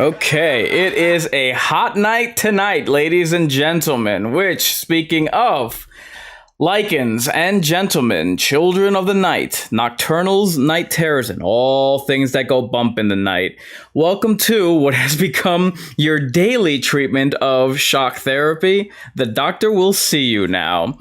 Okay, it is a hot night tonight, ladies and gentlemen, which, speaking of lichens and gentlemen, children of the night, nocturnals, night terrors, and all things that go bump in the night, welcome to what has become your daily treatment of shock therapy. The doctor will see you now.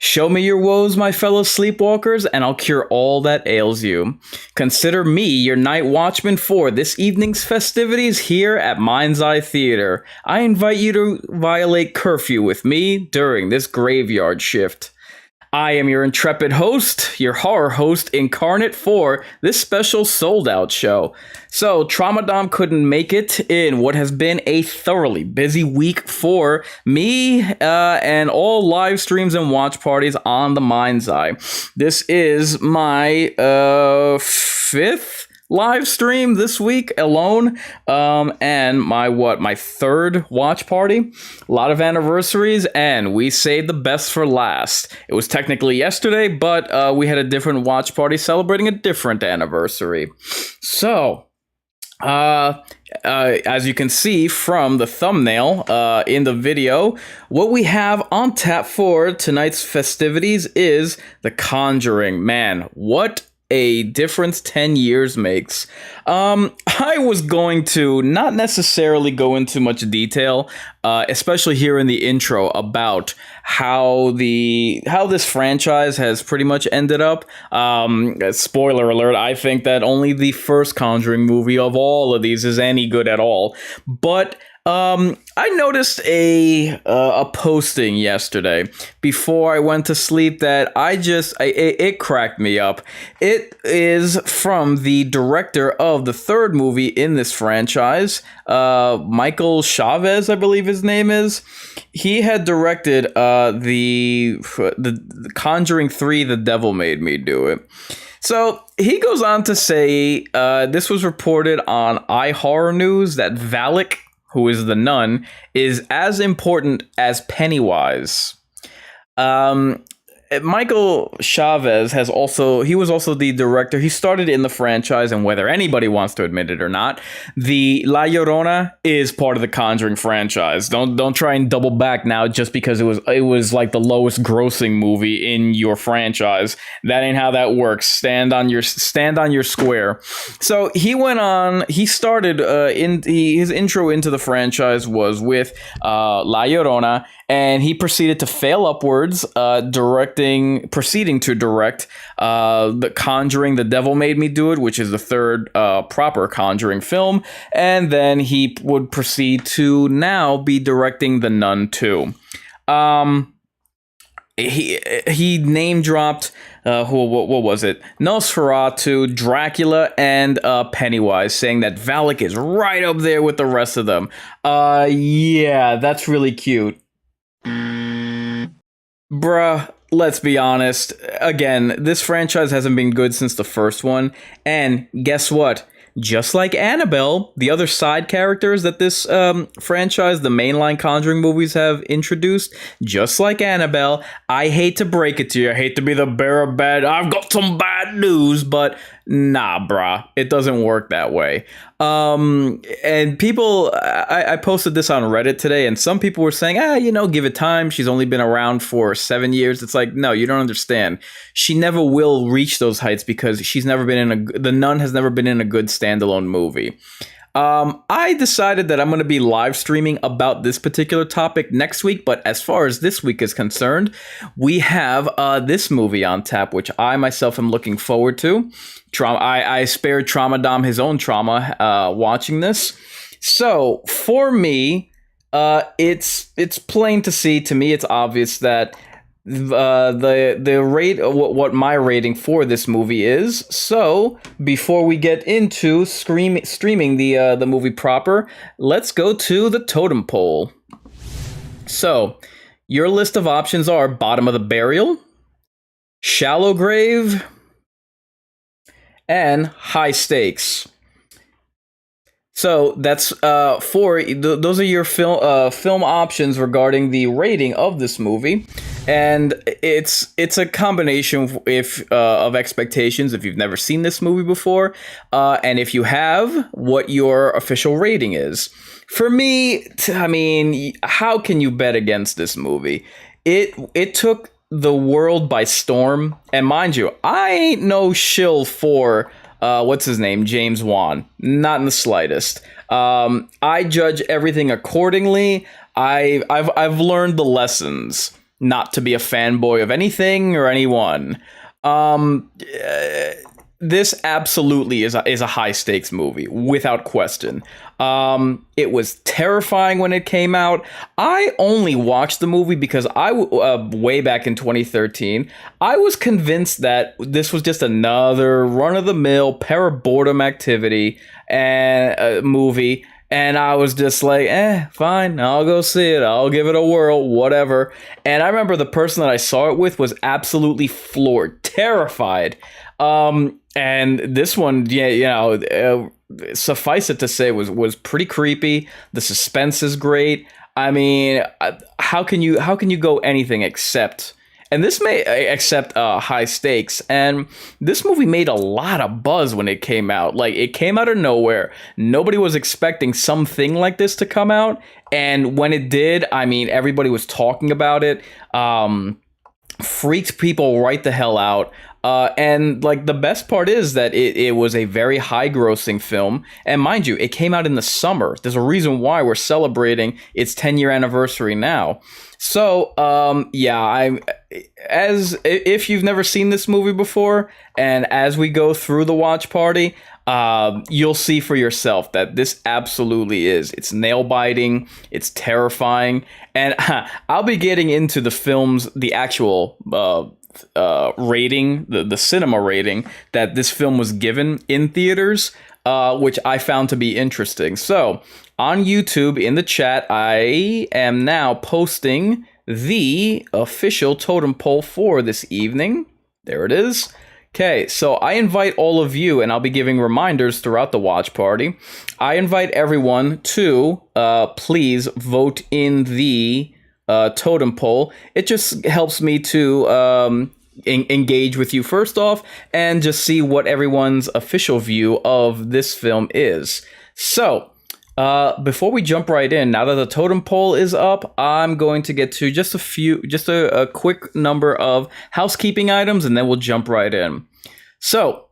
Show me your woes, my fellow sleepwalkers, and I'll cure all that ails you. Consider me your night watchman for this evening's festivities here at Mind's Eye Theater. I invite you to violate curfew with me during this graveyard shift. I am your intrepid host, your horror host incarnate for this special sold-out show. So, Tramadom couldn't make it in what has been a thoroughly busy week for me and all live streams and watch parties on the Mind's Eye. This is my fifth live stream this week alone, and my third watch party. A lot of anniversaries, and we saved the best for last. It was technically yesterday, but we had a different watch party celebrating a different anniversary. So, as you can see from the thumbnail in the video, what we have on tap for tonight's festivities is The Conjuring. Man, what a difference 10 years makes. I was going to not necessarily go into much detail, especially here in the intro, about how this franchise has pretty much ended up. Spoiler alert, I think that only the first Conjuring movie of all of these is any good at all. But I noticed a posting yesterday before I went to sleep that it cracked me up. It is from the director of the third movie in this franchise, Michael Chavez, I believe his name is. He had directed the Conjuring 3, The Devil Made Me Do It. So he goes on to say, this was reported on iHorror News that Valak, who is the nun, is as important as Pennywise. Michael Chavez was also the director. He started in the franchise, and whether anybody wants to admit it or not, the La Llorona is part of the Conjuring franchise. Don't try and double back now just because it was like the lowest grossing movie in your franchise. That ain't how that works. Stand on your square. So he went on. He started his intro into the franchise was with La Llorona, and he proceeded to fail upwards, proceeding to direct The Conjuring, The Devil Made Me Do It, which is the third proper Conjuring film, and then he would proceed to now be directing The Nun 2. He name dropped what was it? Nosferatu, Dracula, and Pennywise, saying that Valak is right up there with the rest of them. Yeah, that's really cute. Bruh, let's be honest. Again, this franchise hasn't been good since the first one. And guess what? Just like Annabelle, the other side characters that this franchise, the mainline Conjuring movies have introduced, just like Annabelle, I hate to break it to you. I hate to be the bearer of bad. I've got some bad news, but nah, brah. It doesn't work that way. And people, I posted this on Reddit today, and some people were saying, give it time. She's only been around for 7 years. It's like, no, you don't understand. She never will reach those heights because she's never been The Nun has never been in a good standalone movie. I decided that I'm going to be live streaming about this particular topic next week, but as far as this week is concerned, we have this movie on tap, which I myself am looking forward to. I spared Tramadom his own trauma watching this. So for me, it's plain to see. To me, it's obvious that the rate, what my rating for this movie is. So before we get into streaming the movie proper, let's go to the totem pole. So your list of options are Bottom of the Burial, Shallow Grave, and High Stakes. So that's those are your film options regarding the rating of this movie, and it's a combination if of expectations if you've never seen this movie before, and if you have, what your official rating is. For me, I mean, how can you bet against this movie? It took the world by storm, and mind you, I ain't no shill for what's his name? James Wan. Not in the slightest. I judge everything accordingly. I've learned the lessons not to be a fanboy of anything or anyone. This absolutely is a high stakes movie without question. It was terrifying when it came out. I only watched the movie because way back in 2013, I was convinced that this was just another run of the mill para-boredom activity and movie. And I was just like, fine, I'll go see it. I'll give it a whirl, whatever. And I remember the person that I saw it with was absolutely floored, terrified. And this one, suffice it to say, was pretty creepy. The suspense is great. I mean, how can you go anything except? And this may accept high stakes. And this movie made a lot of buzz when it came out. Like, it came out of nowhere. Nobody was expecting something like this to come out. And when it did, I mean, everybody was talking about it. Freaked people right the hell out. And like the best part is that it was a very high grossing film. And mind you, it came out in the summer. There's a reason why we're celebrating its 10-year anniversary now. So, if you've never seen this movie before, and as we go through the watch party, you'll see for yourself that this absolutely is. It's nail biting. It's terrifying. And I'll be getting into the actual rating, the cinema rating that this film was given in theaters, which I found to be interesting. So on YouTube in the chat, I am now posting the official totem pole for this evening. There it is. Okay, so I invite all of you, and I'll be giving reminders throughout the watch party. I invite everyone to please vote in the totem pole. It just helps me to engage with you first off, and just see what everyone's official view of this film is. So, before we jump right in, now that the totem pole is up, I'm going to get to just a quick number of housekeeping items, and then we'll jump right in. So,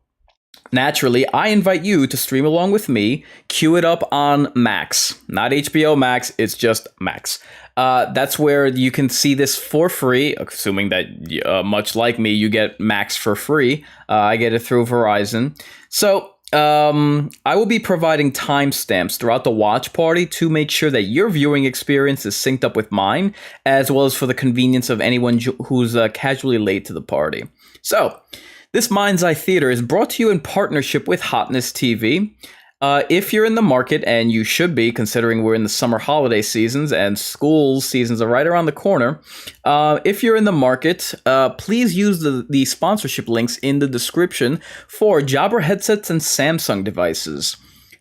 naturally, I invite you to stream along with me. Queue it up on Max. Not HBO Max, it's just Max. That's where you can see this for free, assuming that, much like me, you get Max for free. I get it through Verizon. So, I will be providing timestamps throughout the watch party to make sure that your viewing experience is synced up with mine, as well as for the convenience of anyone who's casually late to the party. So, this Mind's Eye Theater is brought to you in partnership with Hotness TV. If you're in the market, and you should be, considering we're in the summer holiday seasons and school seasons are right around the corner, if you're in the market, please use the sponsorship links in the description for Jabra headsets and Samsung devices.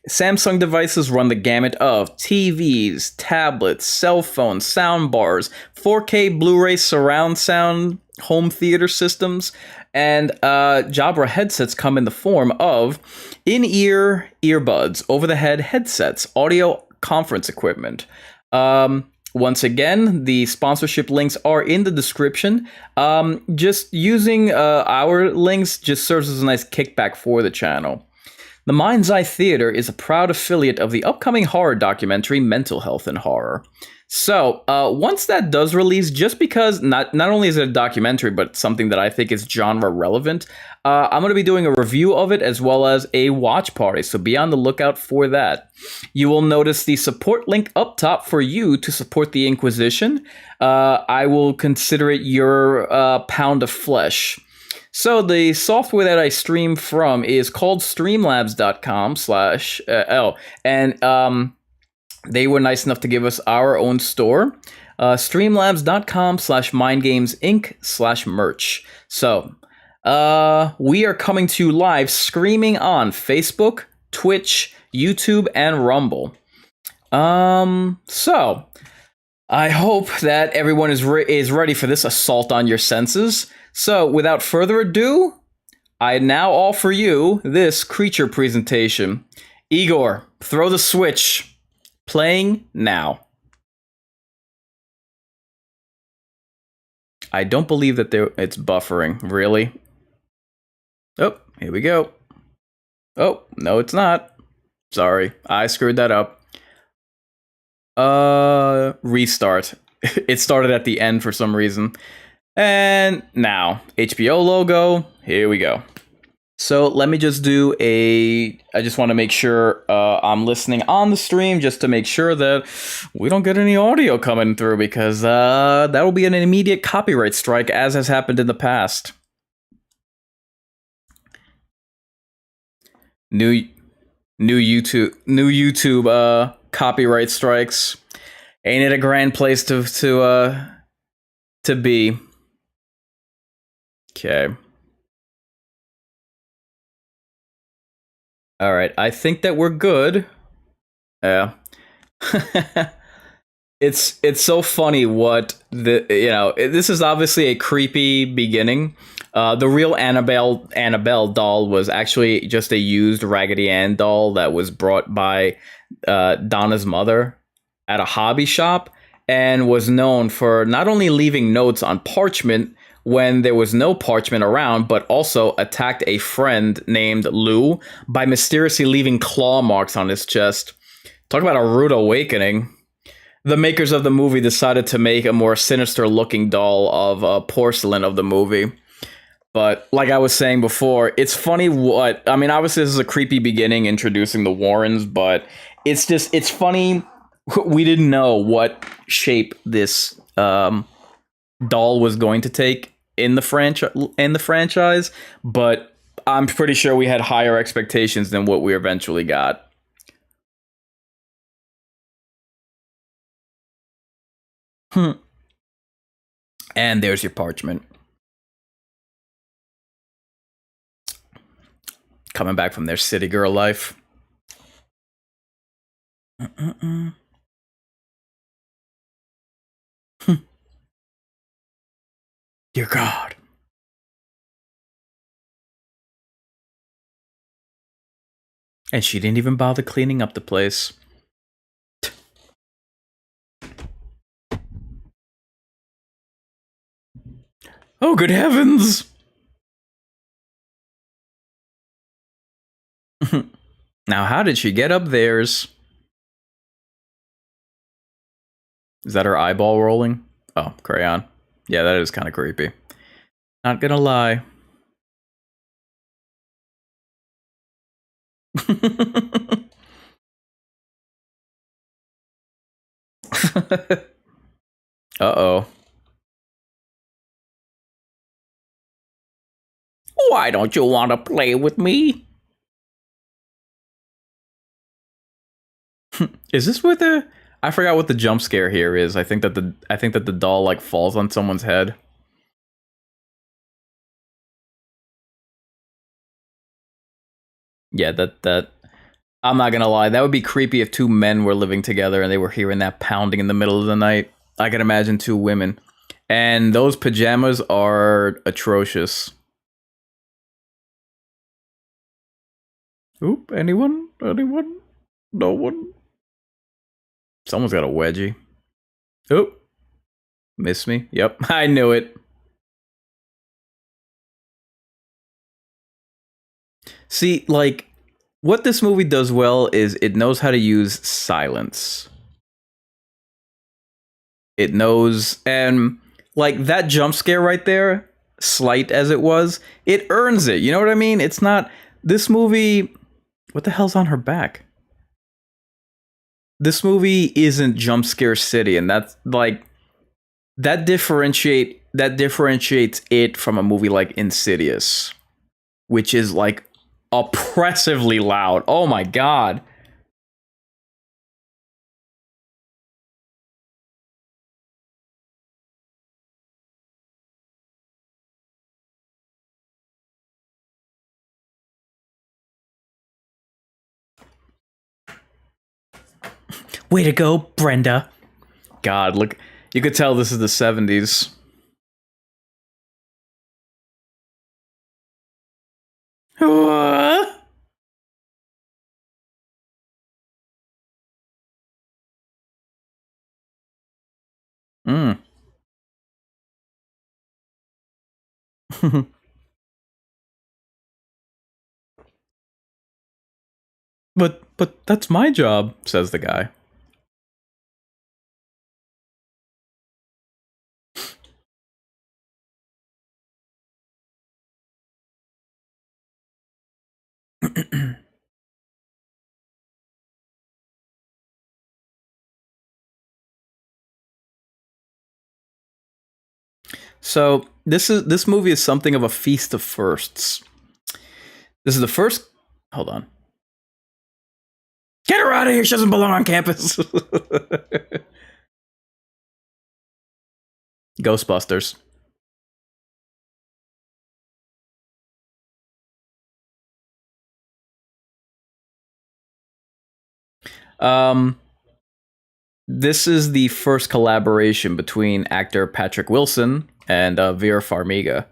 Samsung devices run the gamut of TVs, tablets, cell phones, sound bars, 4K Blu-ray surround sound, home theater systems, and Jabra headsets come in the form of in-ear earbuds, over-the-head headsets, audio conference equipment. Once again, the sponsorship links are in the description. Just using our links just serves as a nice kickback for the channel. The Mind's Eye Theater is a proud affiliate of the upcoming horror documentary Mental Health and Horror. So, once that does release, just because not only is it a documentary, but something that I think is genre relevant, I'm going to be doing a review of it as well as a watch party, so be on the lookout for that. You will notice the support link up top for you to support the Inquisition. I will consider it your pound of flesh. So the software that I stream from is called streamlabs.com and they were nice enough to give us our own store, streamlabs.com/mindgamesinc/merch. So, we are coming to you live streaming on Facebook, Twitch, YouTube, and Rumble. So I hope that everyone is ready for this assault on your senses. So, without further ado, I now offer you this creature presentation. Igor, throw the switch. Playing now. I don't believe that it's buffering. Really? Oh, here we go. Oh, no, it's not. Sorry, I screwed that up. Restart. It started at the end for some reason. And now, HBO logo. Here we go. So let me just do I just want to make sure I'm listening on the stream just to make sure that we don't get any audio coming through, because that will be an immediate copyright strike, as has happened in the past. New YouTube copyright strikes. Ain't it a grand place to be? Okay. All right, I think that we're good. Yeah. It's so funny what this is obviously a creepy beginning. The real Annabelle doll was actually just a used Raggedy Ann doll that was brought by Donna's mother at a hobby shop, and was known for not only leaving notes on parchment when there was no parchment around, but also attacked a friend named Lou by mysteriously leaving claw marks on his chest. Talk about a rude awakening. The makers of the movie decided to make a more sinister looking doll of porcelain of the movie. But like I was saying before, it's funny obviously this is a creepy beginning introducing the Warrens, but it's funny. We didn't know what shape this doll was going to take in the franchise, but I'm pretty sure we had higher expectations than what we eventually got. And there's your parchment. Coming back from their city girl life. Dear God. And she didn't even bother cleaning up the place. Oh, good heavens! Now, how did she get up theirs? Is that her eyeball rolling? Oh, crayon. Yeah, that is kind of creepy. Not gonna lie. Uh-oh. Why don't you want to play with me? Is this what I forgot what the jump scare here is. I think that the doll like falls on someone's head. Yeah, that I'm not gonna lie, that would be creepy if two men were living together and they were hearing that pounding in the middle of the night. I can imagine two women. And those pajamas are atrocious. Oop, anyone? Anyone? No one? Someone's got a wedgie. Oop. Missed me. Yep, I knew it. See, like, what this movie does well is it knows how to use silence. It knows, and like that jump scare right there, slight as it was, it earns it. You know what I mean? It's not this movie. What the hell's on her back? This movie isn't jump scare city, and that's like that differentiates it from a movie like Insidious, which is like oppressively loud. Oh my god. Way to go, Brenda. God, look, you could tell this is the 70s. Mm. But that's my job, says the guy. So this movie is something of a feast of firsts. This is the first. Hold on. Get her out of here! She doesn't belong on campus. Ghostbusters. Um, this is the first collaboration between actor Patrick Wilson and Vera Farmiga.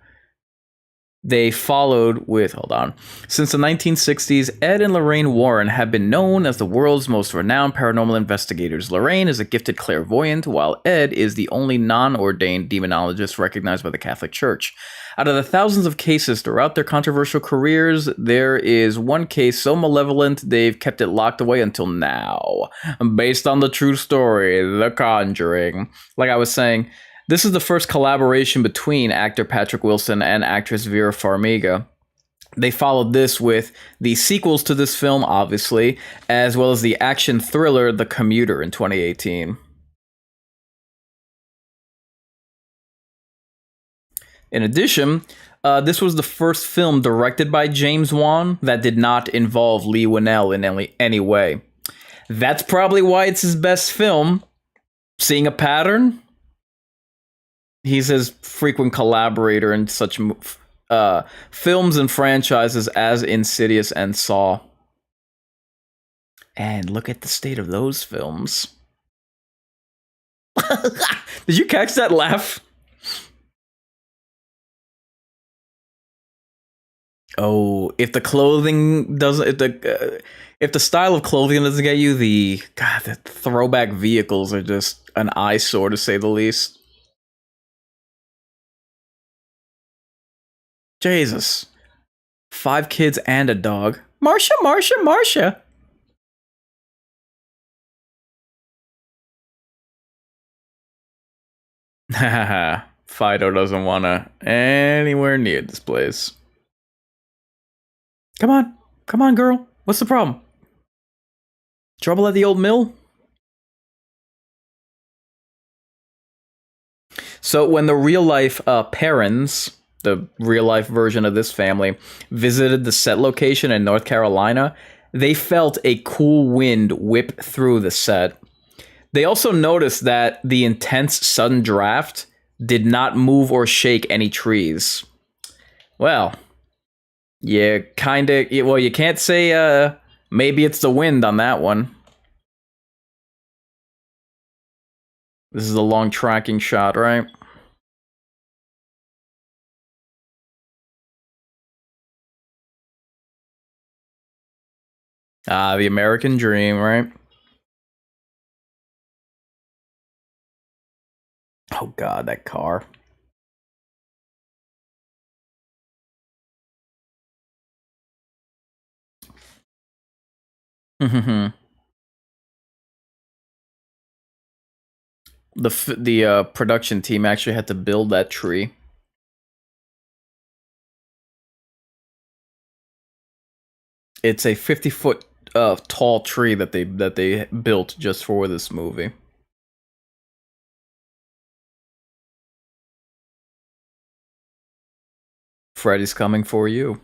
They followed with, hold on. Since the 1960s, Ed and Lorraine Warren have been known as the world's most renowned paranormal investigators. Lorraine is a gifted clairvoyant, while Ed is the only non-ordained demonologist recognized by the Catholic Church. Out of the thousands of cases throughout their controversial careers, there is one case so malevolent they've kept it locked away until now. Based on the true story, The Conjuring. Like I was saying, this is the first collaboration between actor Patrick Wilson and actress Vera Farmiga. They followed this with the sequels to this film, obviously, as well as the action thriller The Commuter in 2018. In addition, this was the first film directed by James Wan that did not involve Lee Winnell in any way. That's probably why it's his best film. Seeing a pattern? He's his frequent collaborator in such films and franchises as Insidious and Saw. And look at the state of those films. Did you catch that laugh? Oh, if the clothing doesn't, if the style of clothing doesn't get you, the throwback vehicles are just an eyesore to say the least. Jesus. 5 kids and a dog. Marsha, Marsha, Marsha. Haha. Fido doesn't want to anywhere near this place. Come on. Come on, girl. What's the problem? Trouble at the old mill? So when the real life parents, the real life version of this family, visited the set location in North Carolina, they felt a cool wind whip through the set. They also noticed that the intense sudden draft did not move or shake any trees. Well, yeah, kinda. Well, you can't say maybe it's the wind on that one. This is a long tracking shot, right? Ah, the American dream, right? Oh god, that car. the production team actually had to build that tree. It's a 50-foot tall tree that they built just for this movie. Freddy's coming for you.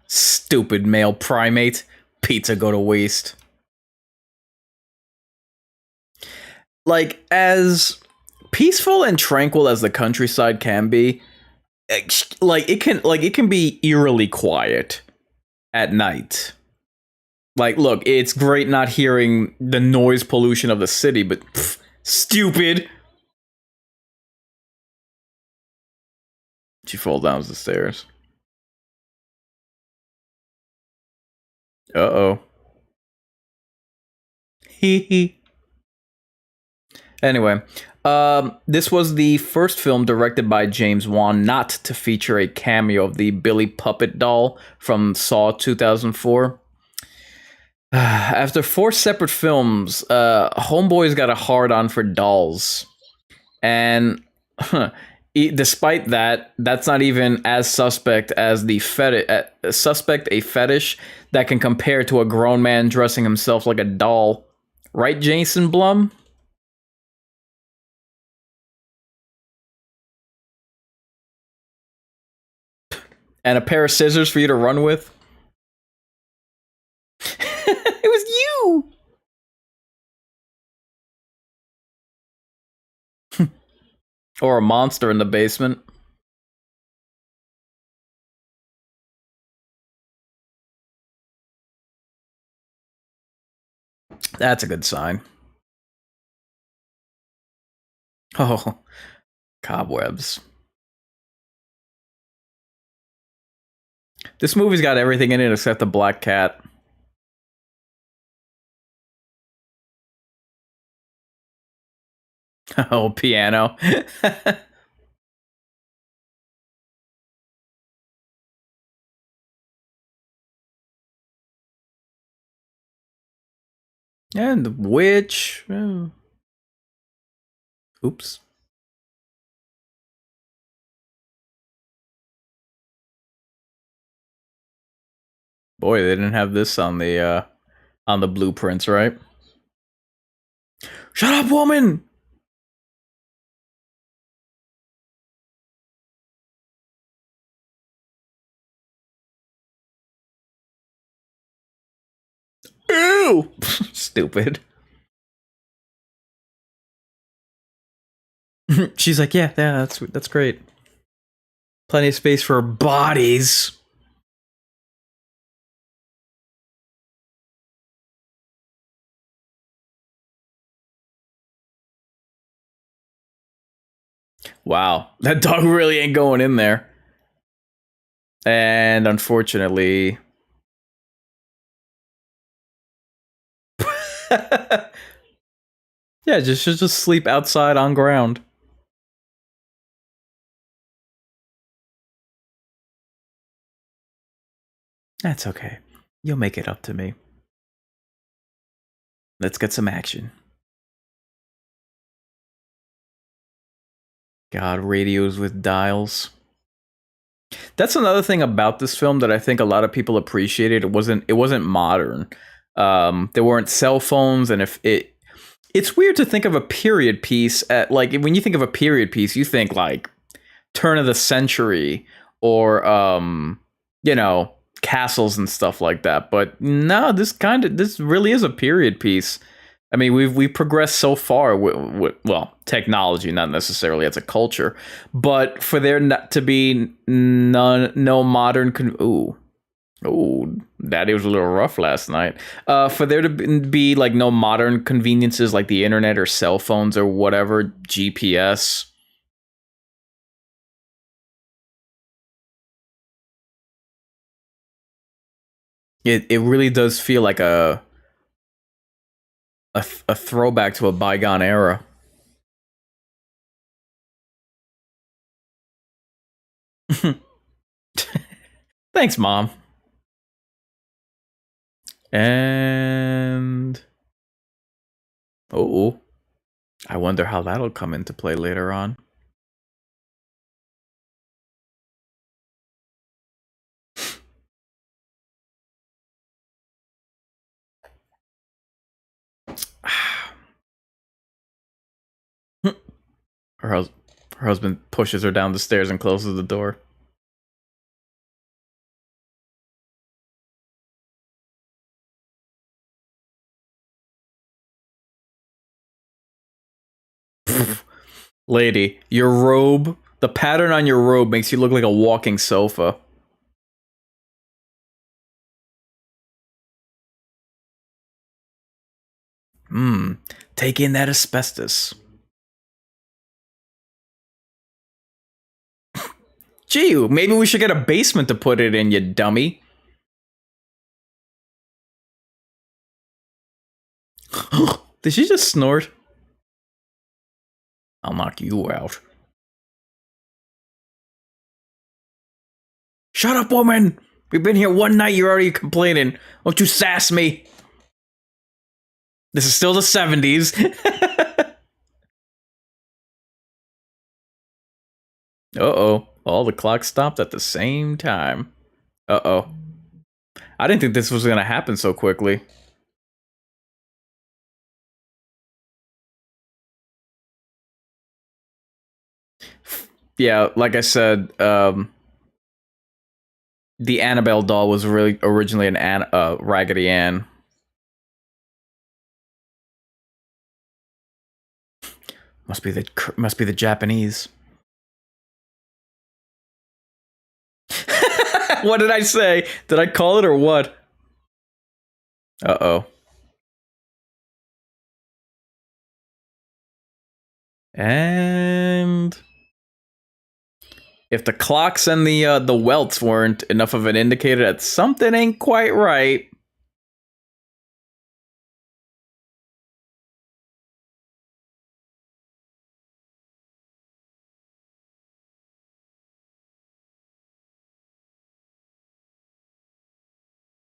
Stupid male primate. Pizza go to waste. Like, as peaceful and tranquil as the countryside can be, it can be eerily quiet at night. Like, look, it's great not hearing the noise pollution of the city, but stupid. She falls down the stairs. Uh-oh. Hee hee. Anyway, this was the first film directed by James Wan not to feature a cameo of the Billy Puppet doll from Saw 2004. After 4 separate films, Homeboy's got a hard-on for dolls. And despite that, that's not even as suspect as the suspect a fetish that can compare to a grown man dressing himself like a doll. Right, Jason Blum? And a pair of scissors for you to run with? It was you! Or a monster in the basement. That's a good sign. Oh, cobwebs. This movie's got everything in it except the black cat. Oh, piano. And the witch. Oh. Oops. Boy, they didn't have this on the blueprints, right? Shut up, woman! Ew! Stupid. She's like, yeah, that's great. Plenty of space for bodies. Wow, that dog really ain't going in there. And unfortunately, yeah, just sleep outside on ground. That's okay. You'll make it up to me. Let's get some action. God, radios with dials. That's another thing about this film that I think a lot of people appreciated. It wasn't modern. There weren't cell phones, and if it's weird to think of a period piece at, like, when you think of a period piece, you think like turn of the century or you know, castles and stuff like that. But no, this really is a period piece. I mean, we've progressed so far with well, technology, not necessarily as a culture, but for there not to be no modern ooh, Daddy was a little rough last night. For there to be like no modern conveniences like the internet or cell phones or whatever, GPS. It really does feel like a throwback to a bygone era. Thanks, Mom. And oh, I wonder how that'll come into play later on. Her, hus- her husband pushes her down the stairs and closes the door. Lady, your robe. The pattern on your robe makes you look like a walking sofa. Hmm. Take in that asbestos. Gee, maybe we should get a basement to put it in, you dummy. Did she just snort? I'll knock you out. Shut up, woman! We've been here one night, you're already complaining. Don't you sass me. This is still the 70s. Uh-oh. All the clocks stopped at the same time. Uh-oh. I didn't think this was gonna happen so quickly. Yeah, like I said, the Annabelle doll was really originally Raggedy Ann. Must be the Japanese. What did I say? Did I call it or what? Uh-oh. And if the clocks and the welts weren't enough of an indicator that something ain't quite right.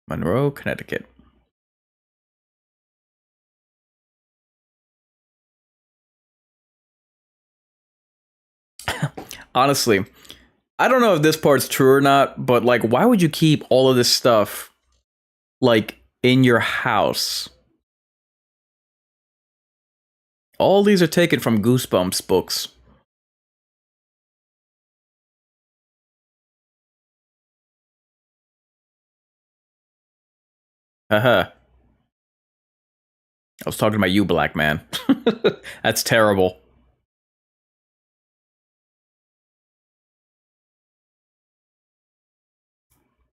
Monroe, Connecticut. Honestly, I don't know if this part's true or not, but like, why would you keep all of this stuff like in your house? All these are taken from Goosebumps books. Haha. I was talking about you, black man. That's terrible.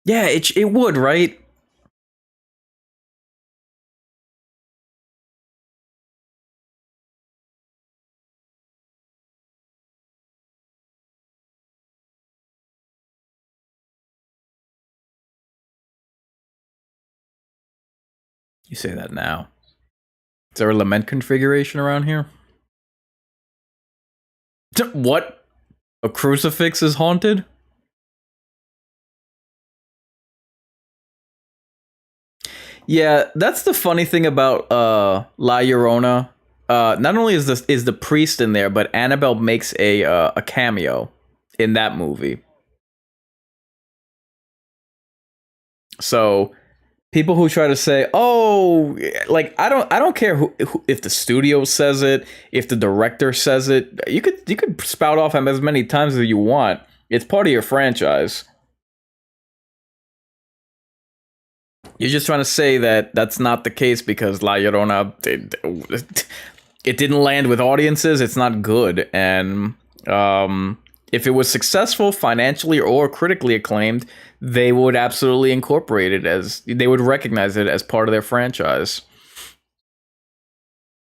Yeah, it would, right? You say that now. Is there a lament configuration around here? What? A crucifix is haunted? Yeah, that's the funny thing about La Llorona. Not only is the priest in there, but Annabelle makes a cameo in that movie. So people who try to say, "Oh, like I don't care if the studio says it, if the director says it, you could spout off him as many times as you want. It's part of your franchise. You're just trying to say that that's not the case because La Llorona it didn't land with audiences. It's not good, and if it was successful financially or critically acclaimed, they would absolutely incorporate it as they would recognize it as part of their franchise.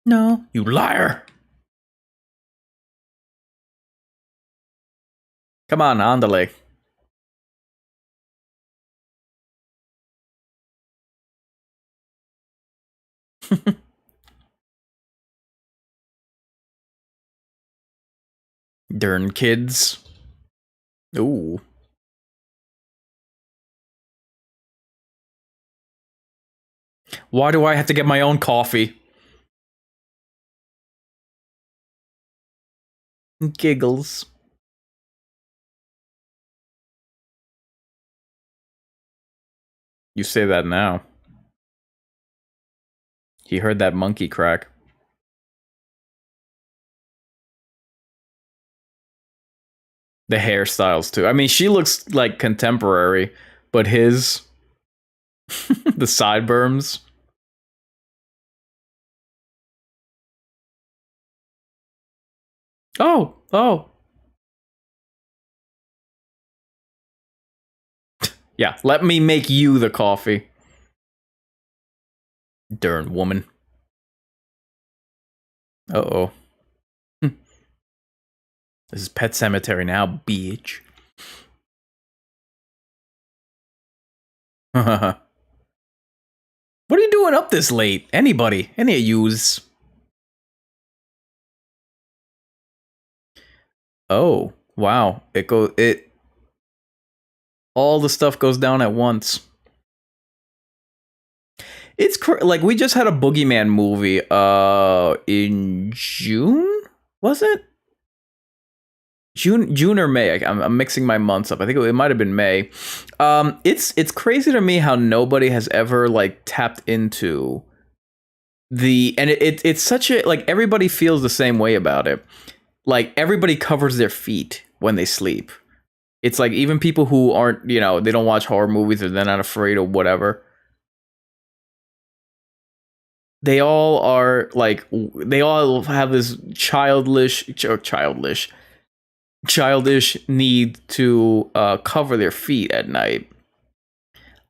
No, you liar! Come on, andale. Darn kids. Ooh. Why do I have to get my own coffee? Giggles. You say that now. He heard that monkey crack. The hairstyles too. I mean, she looks like contemporary, but his the sideburns. Oh, oh. Yeah, let me make you the coffee. Darn woman. Uh-oh. This is Pet Cemetery now, bitch. What are you doing up this late? Anybody? Any of yous? Oh, wow. It all the stuff goes down at once. It's like we just had a Boogeyman movie in June, was it? June or May. I'm mixing my months up. I think it might have been May. It's crazy to me how nobody has ever like tapped into it's such a like everybody feels the same way about it. Like everybody covers their feet when they sleep. It's like even people who aren't, they don't watch horror movies or they're not afraid or whatever. They all are like they all have this childish need to cover their feet at night.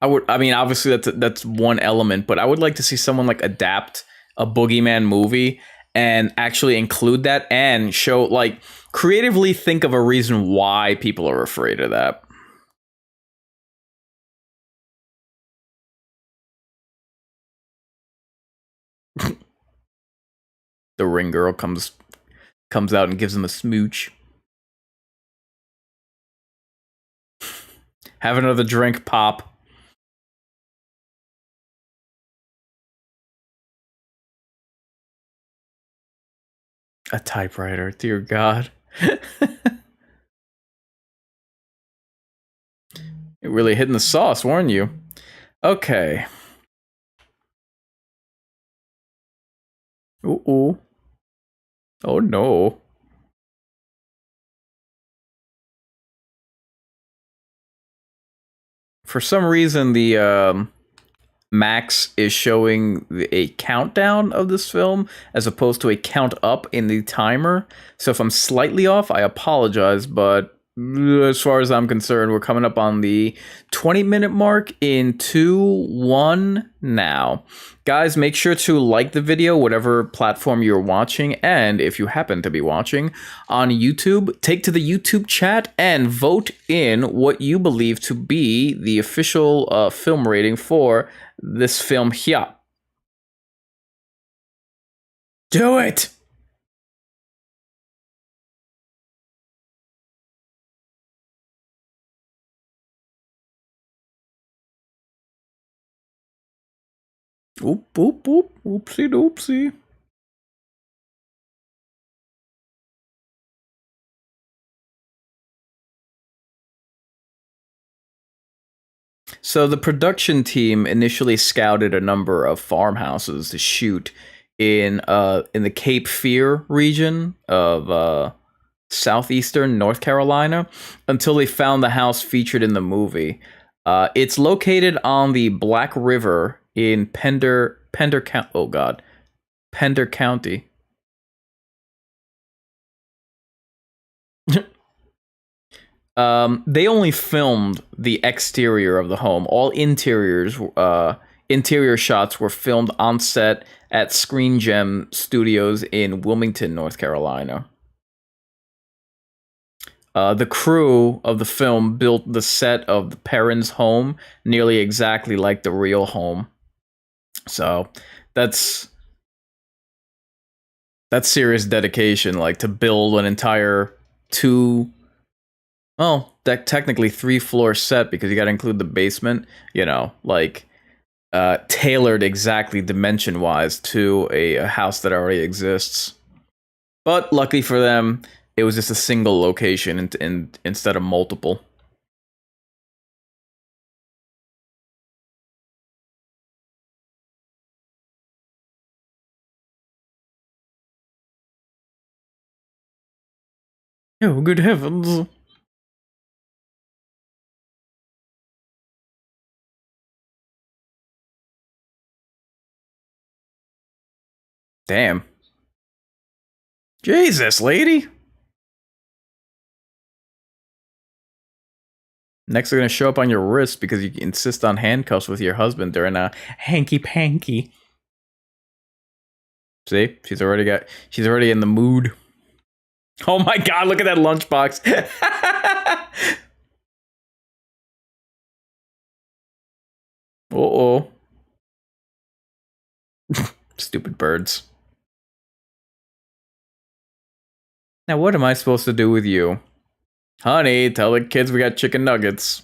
I mean, obviously that's one element, but I would like to see someone like adapt a Boogeyman movie and actually include that and show like creatively think of a reason why people are afraid of that. The ring girl comes out and gives them a smooch. Have another drink, Pop. A typewriter, dear God. You're really hitting the sauce, weren't you? Okay. Ooh. Oh no. For some reason, the Max is showing a countdown of this film as opposed to a count up in the timer. So if I'm slightly off, I apologize, but as far as I'm concerned, we're coming up on the 20-minute mark in 2-1 now. Guys, make sure to like the video, whatever platform you're watching, and if you happen to be watching on YouTube, take to the YouTube chat and vote in what you believe to be the official film rating for this film here. Do it! Oop, oop, oop, oopsie doopsie. So the production team initially scouted a number of farmhouses to shoot in the Cape Fear region of southeastern North Carolina until they found the house featured in the movie. It's located on the Black River in Pender County. Oh God, Pender County. They only filmed the exterior of the home. All interior shots were filmed on set at Screen Gem Studios in Wilmington, North Carolina. The crew of the film built the set of the Perrin's home nearly exactly like the real home. So that's serious dedication, like to build an entire that technically 3-floor set because you got to include the basement. Tailored exactly dimension wise to a house that already exists. But luckily for them, it was just a single location instead of multiple. Oh, good heavens. Damn. Jesus, lady. Next, they're gonna show up on your wrist because you insist on handcuffs with your husband during a hanky panky. See, she's already in the mood. Oh my god, look at that lunchbox. Uh-oh. Stupid birds. Now, what am I supposed to do with you? Honey, tell the kids we got chicken nuggets.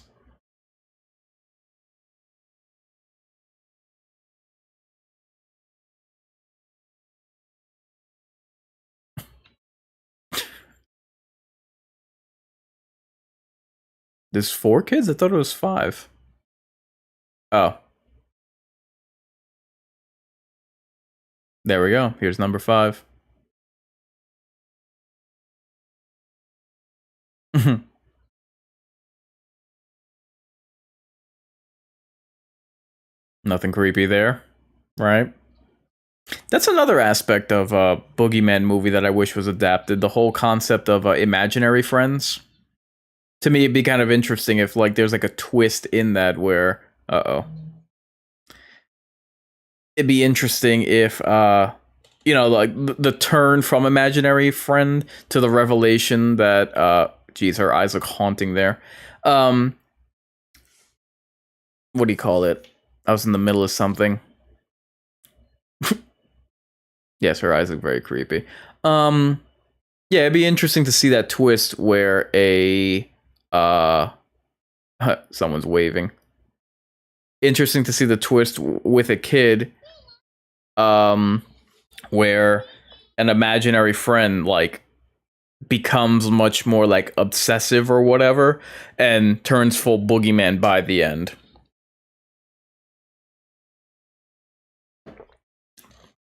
There's 4 kids? I thought it was 5. Oh. There we go. Here's number 5. Nothing creepy there, right? That's another aspect of a Boogeyman movie that I wish was adapted. The whole concept of imaginary friends. To me, it'd be kind of interesting if like there's like a twist in that where, it'd be interesting if you know, like the turn from imaginary friend to the revelation that geez, her eyes look haunting there. What do you call it? I was in the middle of something. Yes, her eyes look very creepy. Yeah, it'd be interesting to see that twist where a someone's waving. Interesting to see the twist with a kid, where an imaginary friend like becomes much more like obsessive or whatever, and turns full boogeyman by the end.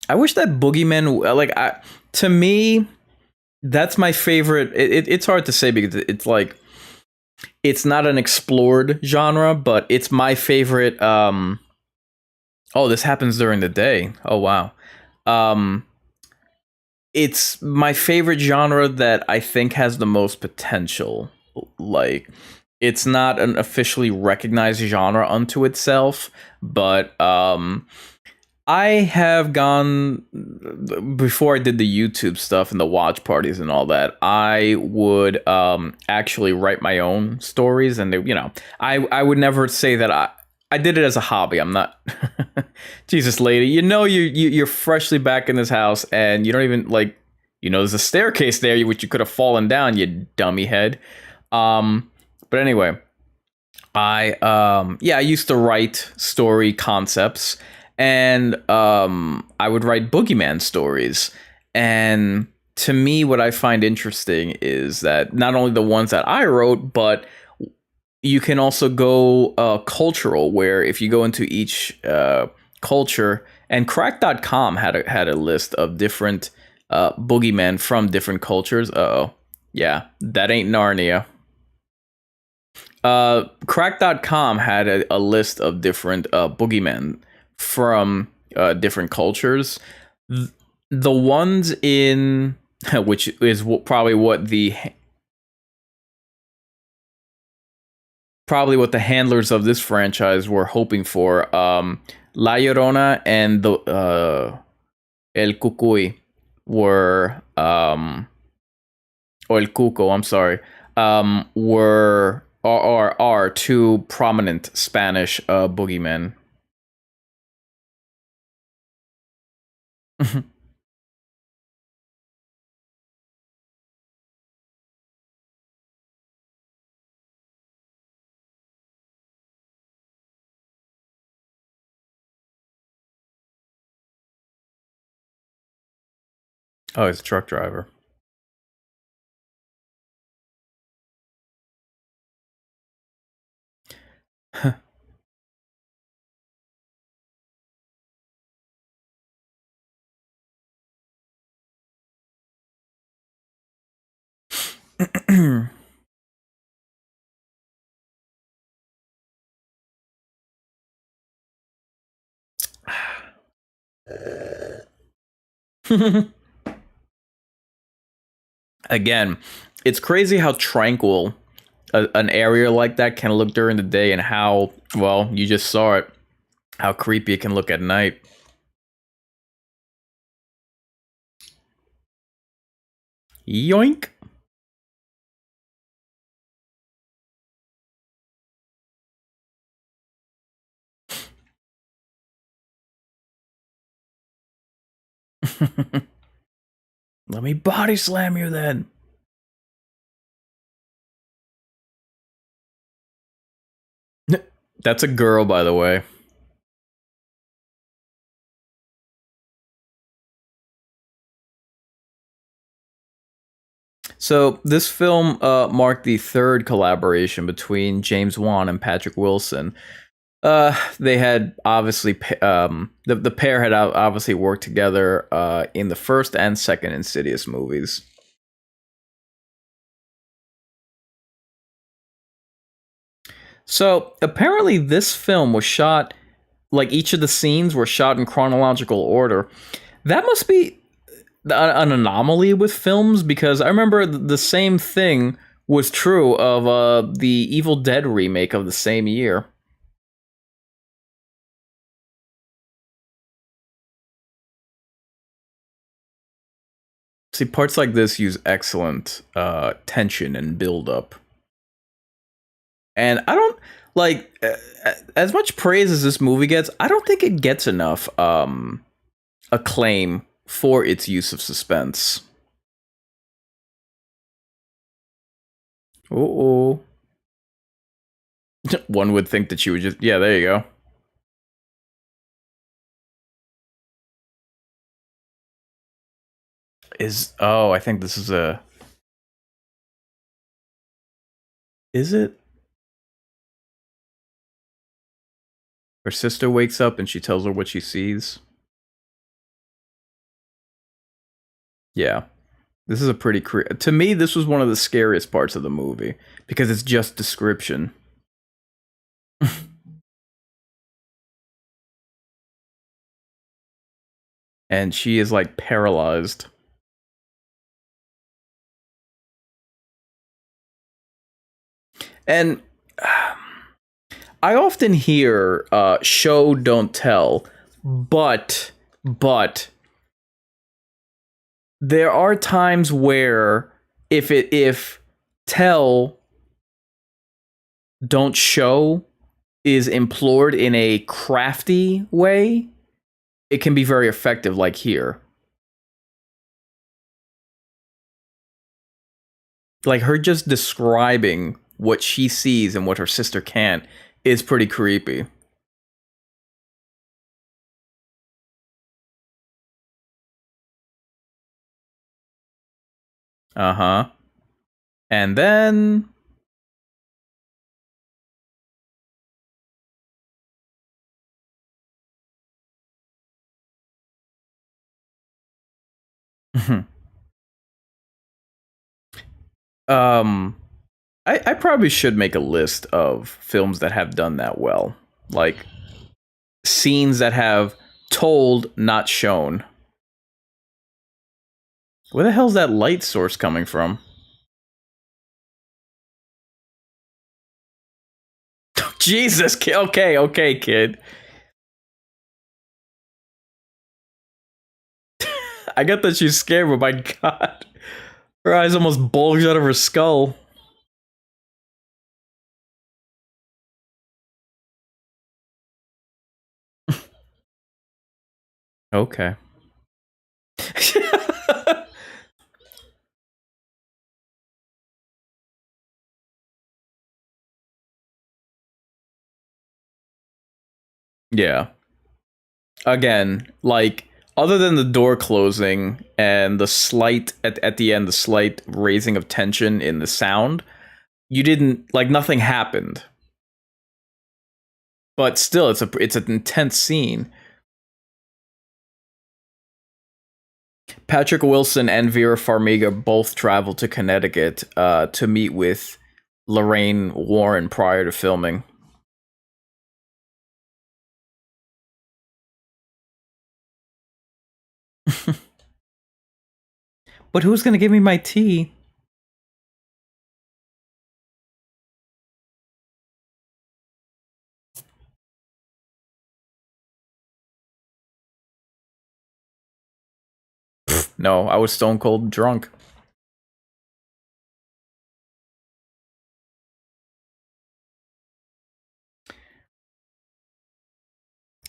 I wish that boogeyman like to me, that's my favorite. It's hard to say because it's like it's not an explored genre, but it's my favorite. Oh, this happens during the day. Oh wow. It's my favorite genre that I think has the most potential. Like, it's not an officially recognized genre unto itself, but I have gone before I did the YouTube stuff and the watch parties and all that. I would actually write my own stories, and they, you know, I would never say that I did it as a hobby. I'm not Jesus, lady. You know you're freshly back in this house, and you don't even like. You know, there's a staircase there which you could have fallen down. You dummy head. But anyway, I used to write story concepts, and I would write boogeyman stories. And to me, what I find interesting is that not only the ones that I wrote, but you can also go cultural, where if you go into each culture, and crack.com had a list of different boogeymen from different cultures. Uh-oh. Yeah, that ain't Narnia. Crack.com had a list of different boogeymen from different cultures. The ones in which is probably what the handlers of this franchise were hoping for. La Llorona and the El Cucuy were or El Cuco, I'm sorry, were are two prominent Spanish boogeymen. Oh, he's a truck driver. Again, it's crazy how tranquil an area like that can look during the day, and how, well, you just saw it, how creepy it can look at night. Yoink. Let me body slam you then. That's a girl, by the way. So this film marked the third collaboration between James Wan and Patrick Wilson. They had obviously the pair had obviously worked together in the first and second Insidious movies. So apparently, this film was shot, like, each of the scenes were shot in chronological order. That must be an anomaly with films, because I remember the same thing was true of the Evil Dead remake of the same year. See, parts like this use excellent tension and build up. And I don't like as much praise as this movie gets. I don't think it gets enough acclaim for its use of suspense. Oh, one would think that she would just, yeah. There you go. Is, oh, I think this is a, is it? Her sister wakes up and she tells her what she sees. Yeah. This is a pretty to me, this was one of the scariest parts of the movie because it's just description. And she is like paralyzed. And I often hear show don't tell, but there are times where if tell don't show is implored in a crafty way, it can be very effective, like here. Like her just describing what she sees and what her sister can't is pretty creepy. Uh-huh. And then um I probably should make a list of films that have done that well. Like scenes that have told, not shown. Where the hell's that light source coming from? Jesus, okay, kid. I get that she's scared, but my god. Her eyes almost bulge out of her skull. Okay. Yeah. Again, like, other than the door closing and the slight at the end, the slight raising of tension in the sound, you didn't, like, nothing happened. But still, it's an intense scene. Patrick Wilson and Vera Farmiga both traveled to Connecticut to meet with Lorraine Warren prior to filming. But who's gonna give me my tea? No, I was stone cold drunk.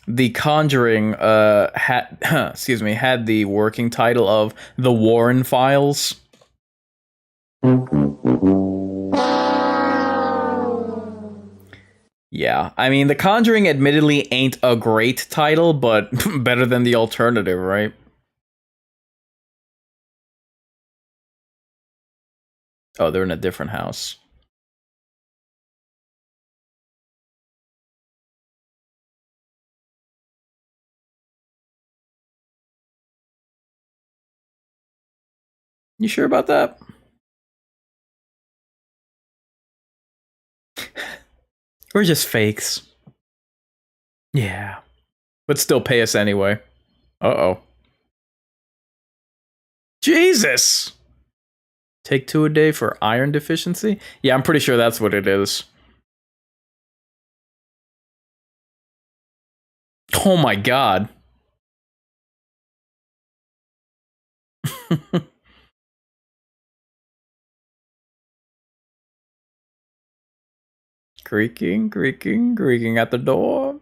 The Conjuring had excuse me, had the working title of The Warren Files. Yeah, I mean, The Conjuring admittedly ain't a great title, but better than the alternative, right? Oh, they're in a different house. You sure about that? We're just fakes. Yeah. But still pay us anyway. Uh-oh. Jesus! Take 2 a day for iron deficiency? Yeah, I'm pretty sure that's what it is. Oh my god. Creaking, creaking, creaking at the door.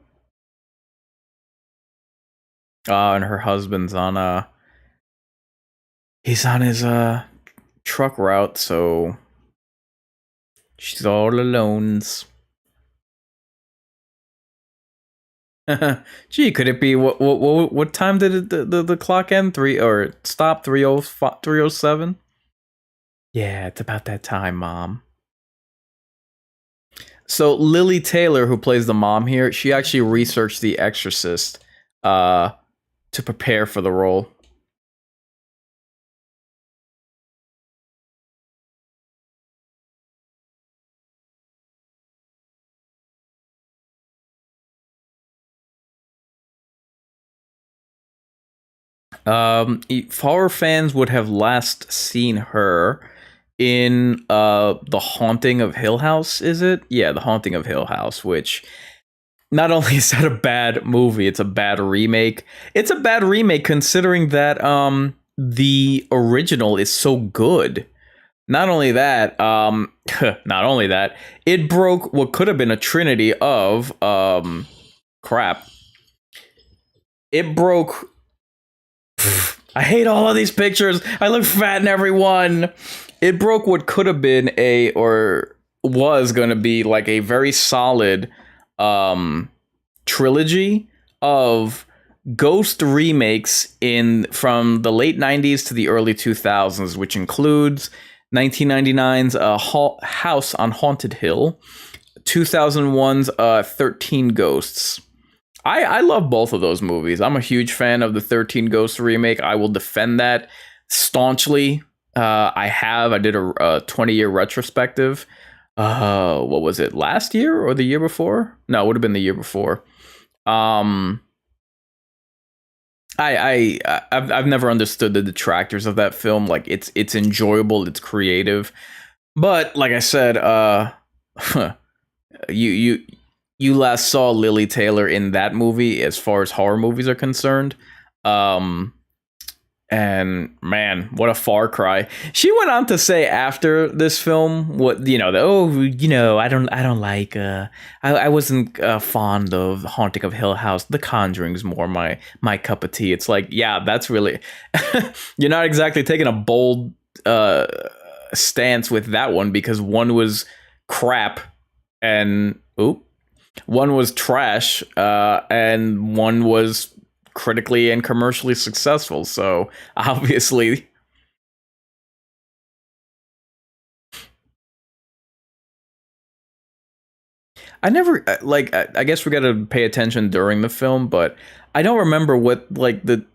And her husband's on he's on his truck route, so she's all alone. Gee, could it be what time did the clock end? 3 or stop 3:05 3:07? Yeah, it's about that time, Mom. So Lily Taylor, who plays the mom here, she actually researched The Exorcist to prepare for the role. Horror fans would have last seen her in The Haunting of Hill House, is it? Yeah, The Haunting of Hill House, which not only is that a bad movie, it's a bad remake. It's a bad remake considering that the original is so good. Not only that, not only that, it broke what could have been a trinity of crap. It broke I hate all of these pictures. I look fat in every one. It broke what could have been a or was going to be like a very solid trilogy of ghost remakes in from the late 90s to the early 2000s, which includes 1999's House on Haunted Hill, 2001's 13 Ghosts. I love both of those movies. I'm a huge fan of the 13 Ghosts remake. I will defend that staunchly. I did a 20-year retrospective. What was it? Last year or the year before? No, it would have been the year before. I've never understood the detractors of that film. Like it's enjoyable, it's creative, but like I said, you you last saw Lily Taylor in that movie as far as horror movies are concerned. And man, what a far cry. She went on to say after this film, what I don't like I wasn't fond of Haunting of Hill House. The Conjuring's more my cup of tea. It's like, yeah, that's really you're not exactly taking a bold stance with that one, because one was crap and one was trash, and one was critically and commercially successful. So obviously, I never I guess we got to pay attention during the film, but I don't remember what like the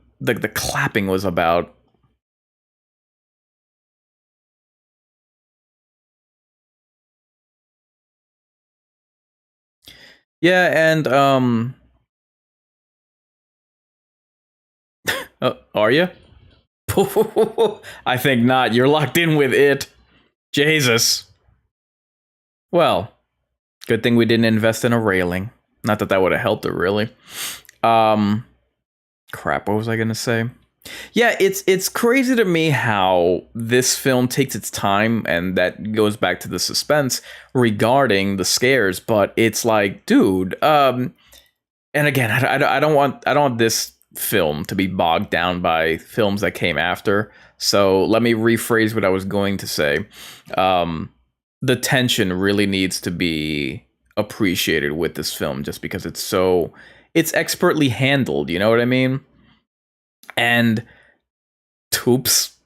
clapping was about. Yeah, and are you? I think not. You're locked in with it. Jesus. Well, good thing we didn't invest in a railing. Not that that would have helped it, really. Um, Crap. What was I gonna say? Yeah, it's crazy to me how this film takes its time, and that goes back to the suspense regarding the scares. But it's like, dude, and again, I don't want this film to be bogged down by films that came after. So let me rephrase what I was going to say. Um, the tension really needs to be appreciated with this film, just because it's expertly handled. You know what I mean? And oops.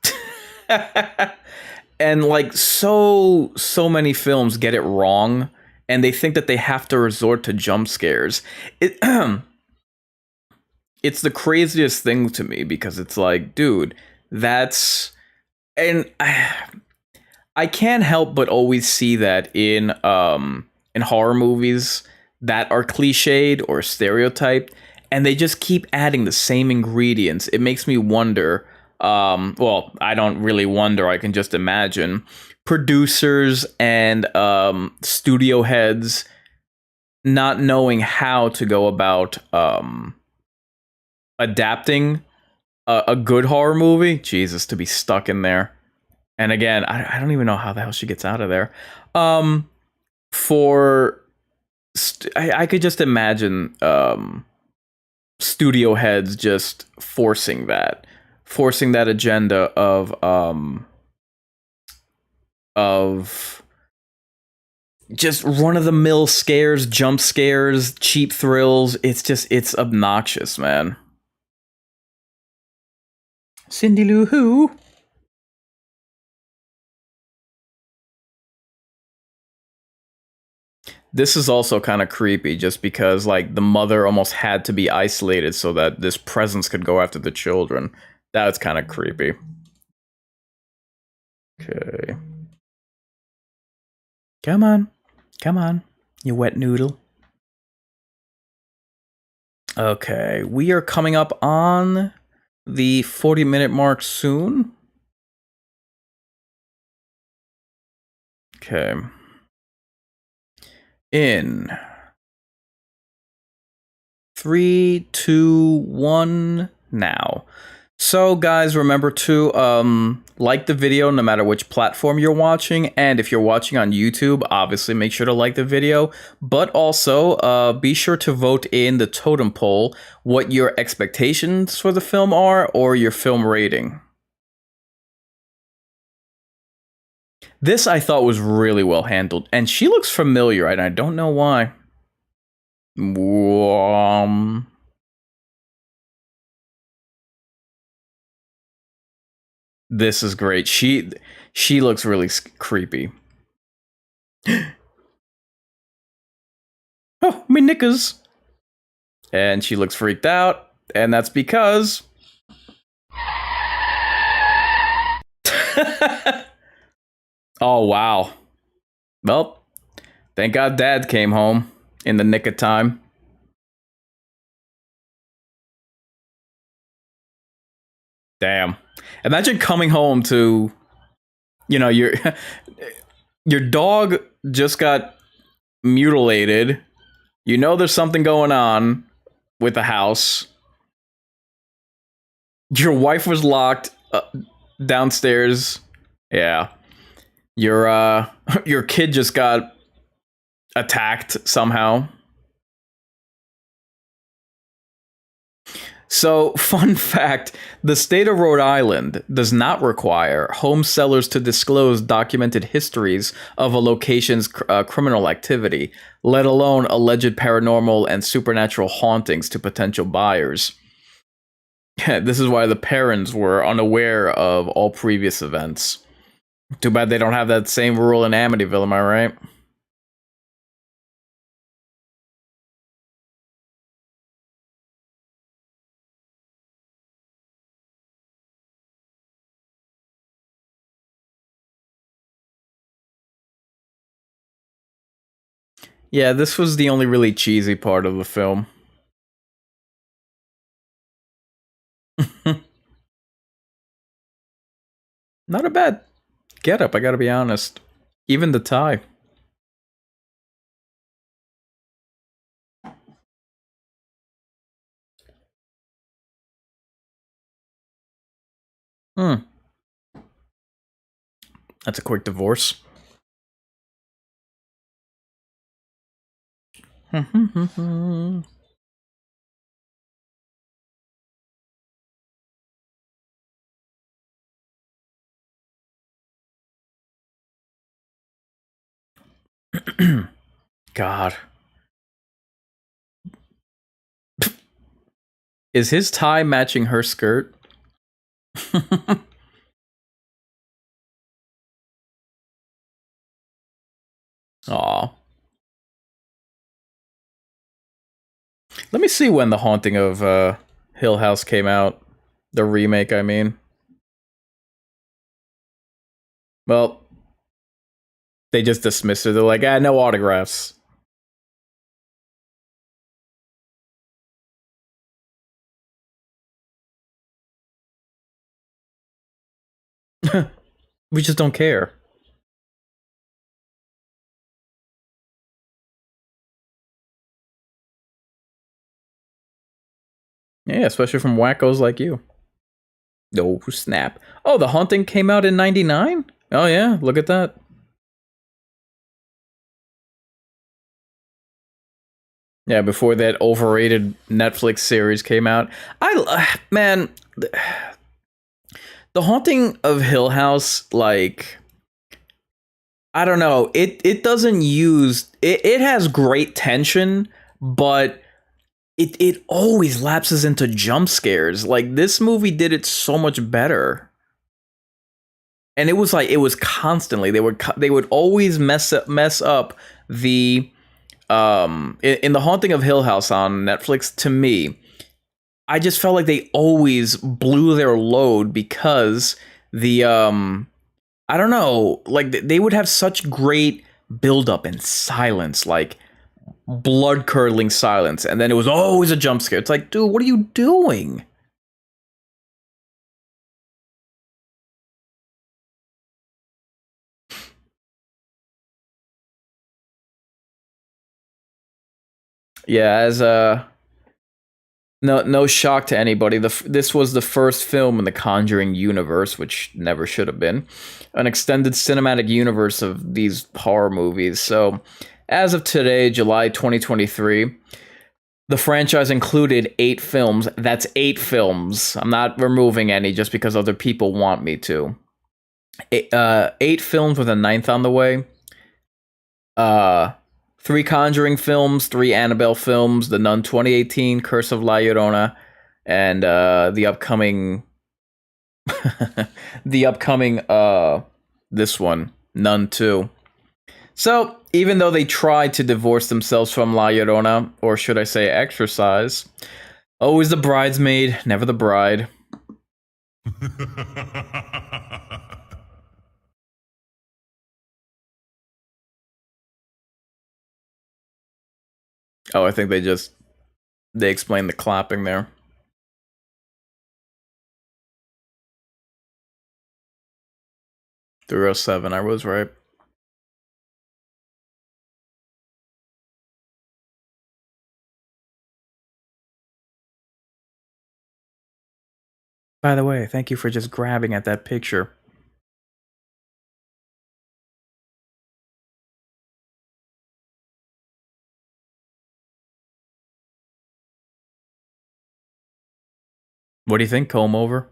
And like so many films get it wrong, and they think that they have to resort to jump scares. It it's the craziest thing to me, because it's like, dude, that's and I can't help but always see that in horror movies that are cliched or stereotyped, and they just keep adding the same ingredients. It makes me wonder, well, I don't really wonder, I can just imagine producers and studio heads not knowing how to go about adapting a good horror movie. Jesus, to be stuck in there. And again, I don't even know how the hell she gets out of there. Um, for I could just imagine studio heads just forcing that agenda of just run of the mill scares, jump scares, cheap thrills. It's obnoxious, man. Cindy Lou Who? This is also kind of creepy, just because like the mother almost had to be isolated so that this presence could go after the children. That's kind of creepy. Okay. Come on. Come on, you wet noodle. Okay, we are coming up on the 40-minute mark soon. Okay. In three, two, one, now. So guys, remember to like the video no matter which platform you're watching, and if you're watching on YouTube, obviously make sure to like the video, but also be sure to vote in the totem poll what your expectations for the film are, or your film rating. This I thought was really well handled, and she looks familiar, and I don't know why. Um, this is great. She looks really creepy. Oh, me knickers. And she looks freaked out, and that's because oh wow. Well, thank God Dad came home in the nick of time. Damn. Imagine coming home to, your your dog just got mutilated. You know there's something going on with the house. Your wife was locked downstairs. Yeah. Your your kid just got attacked somehow. So, fun fact, the state of Rhode Island does not require home sellers to disclose documented histories of a location's criminal activity, let alone alleged paranormal and supernatural hauntings to potential buyers. This is why the parents were unaware of all previous events. Too bad they don't have that same rule in Amityville, am I right? Yeah, this was the only really cheesy part of the film. Not a bad get up, I gotta be honest. Even the tie. Hmm. That's a quick divorce. God. Is his tie matching her skirt? Aw. Let me see when The Haunting of Hill House came out. The remake, I mean. Well, they just dismissed it. They're like, no autographs. We just don't care. Yeah, especially from wackos like you. Oh, snap. Oh, The Haunting came out in 99? Oh, yeah, look at that. Yeah, before that overrated Netflix series came out. Man, The Haunting of Hill House, like, I don't know. It doesn't use it has great tension, but it always lapses into jump scares. Like this movie did it so much better. And it was constantly they would always mess up the in The Haunting of Hill House on Netflix. To me, I just felt like they always blew their load because the I don't know, like they would have such great build up and silence, like blood curdling silence, and then it was always a jump scare. It's like, dude, what are you doing? Yeah, as no shock to anybody. This was the first film in the Conjuring universe, which never should have been, an extended cinematic universe of these horror movies. So, as of today, July 2023, the franchise included 8 films. That's 8 films. I'm not removing any just because other people want me to. 8 films with a ninth on the way. Uh, 3 Conjuring films, 3 Annabelle films, The Nun 2018, Curse of La Llorona, and the upcoming, this one, Nun 2. So, even though they tried to divorce themselves from La Llorona, or should I say exorcise, always the bridesmaid, never the bride. Oh, I think they explained the clapping there. The 07, I was right. By the way, thank you for just grabbing at that picture. What do you think, comb over?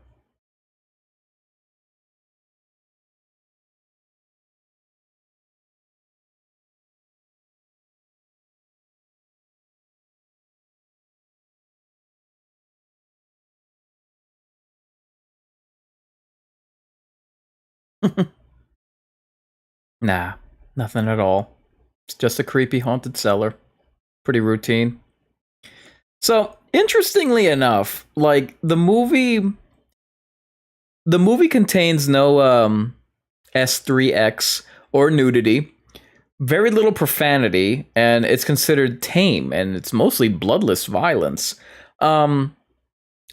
Nah, nothing at all. It's just a creepy haunted cellar. Pretty routine. So, interestingly enough, like the movie contains no S3X or nudity, very little profanity, and it's considered tame, and it's mostly bloodless violence. Um,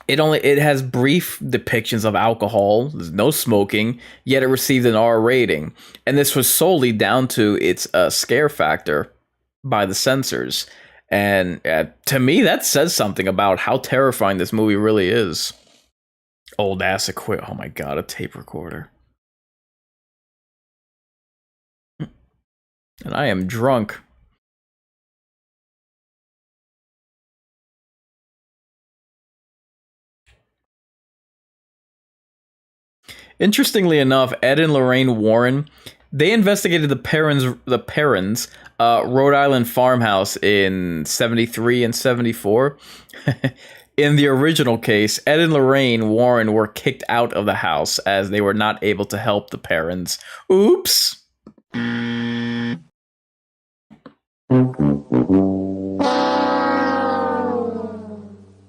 it has brief depictions of alcohol. There's no smoking, yet it received an R rating, and this was solely down to its scare factor by the censors. And to me, that says something about how terrifying this movie really is. Old ass equip. Oh my god, a tape recorder. And I am drunk. Interestingly enough, Ed and Lorraine Warren, they investigated the Perrins, Rhode Island farmhouse in 73 and 74. In the original case, Ed and Lorraine Warren were kicked out of the house as they were not able to help the Perrins. Oops.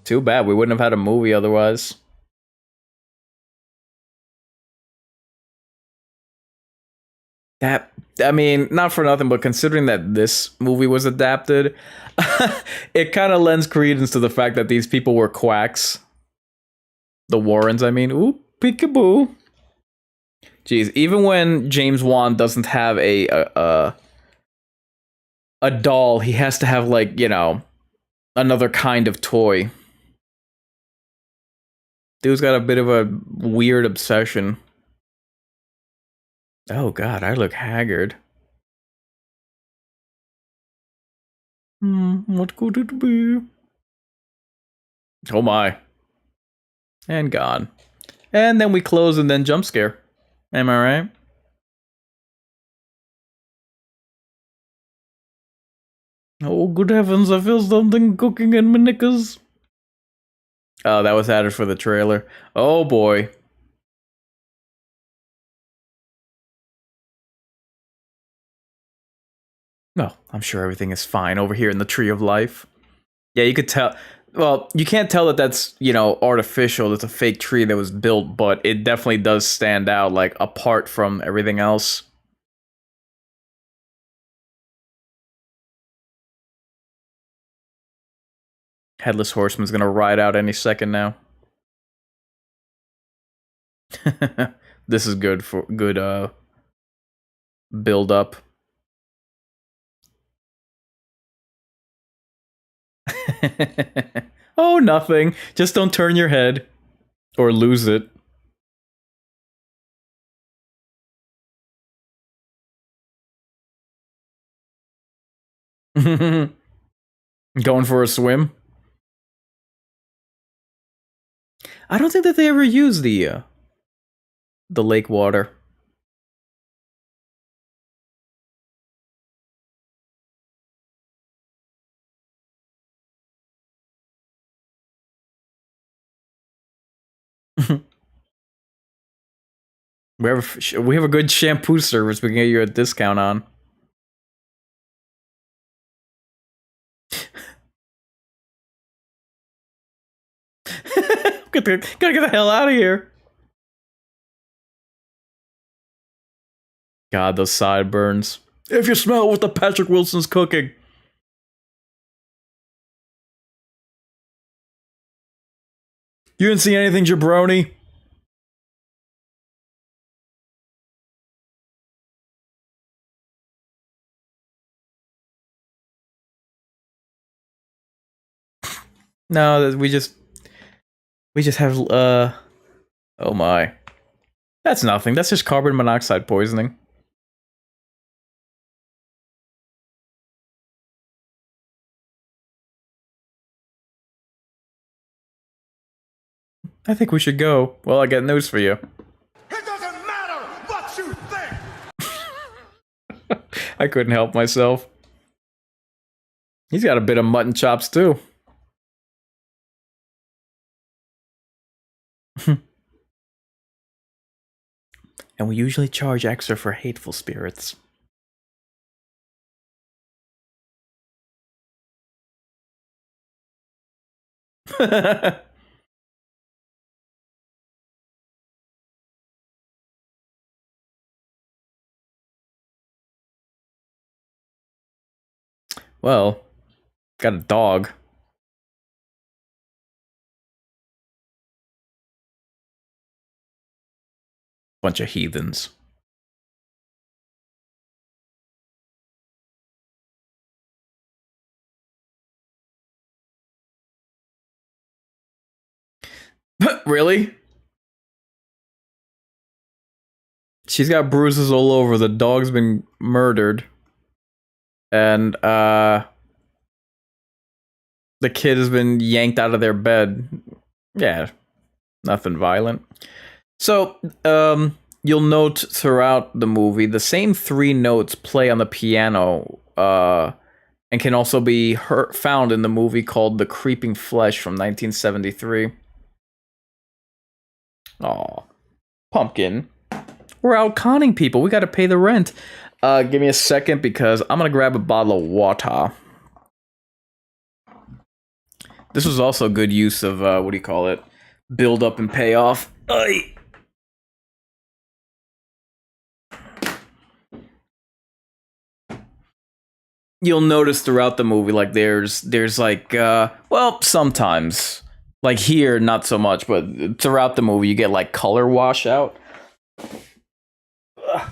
Too bad, we wouldn't have had a movie otherwise. That, I mean, not for nothing, but considering that this movie was adapted, it kind of lends credence to the fact that these people were quacks. The Warrens, I mean. Ooh, peekaboo. Jeez, even when James Wan doesn't have a doll, he has to have, like, you know, another kind of toy. Dude's got a bit of a weird obsession. Oh god, I look haggard. What could it be? Oh my. And gone. And then we close and then jump scare. Am I right? Oh, good heavens, I feel something cooking in my knickers. Oh, that was added for the trailer. Oh boy. No, I'm sure everything is fine over here in the Tree of Life. Yeah, you could tell. Well, you can't tell that that's, you know, artificial. It's a fake tree that was built, but it definitely does stand out, like, apart from everything else. Headless Horseman's gonna ride out any second now. This is good for good build up. Oh, nothing. Just don't turn your head or lose it. Going for a swim. I don't think that they ever use the lake water. We have a good shampoo service we can get you a discount on. Gotta get the hell out of here. God, those sideburns. If you smell what the Patrick Wilson's cooking. You didn't see anything, jabroni? No, we just have oh my. That's nothing. That's just carbon monoxide poisoning. I think we should go. Well, I got news for you. It doesn't matter what you think! I couldn't help myself. He's got a bit of mutton chops too. And we usually charge extra for hateful spirits. Well, got a dog. Bunch of heathens. Really? She's got bruises all over. The dog's been murdered. And the kid has been yanked out of their bed. Yeah, nothing violent. So, you'll note throughout the movie, the same 3 notes play on the piano, and can also be found in the movie called The Creeping Flesh from 1973. Aw, Pumpkin. We're out conning people. We gotta pay the rent. Give me a second because I'm gonna grab a bottle of water. This was also good use of, what do you call it? Build up and pay off. Aye. You'll notice throughout the movie, like, there's like, well, sometimes. Like here, not so much, but throughout the movie, you get, like, color washout. Ugh.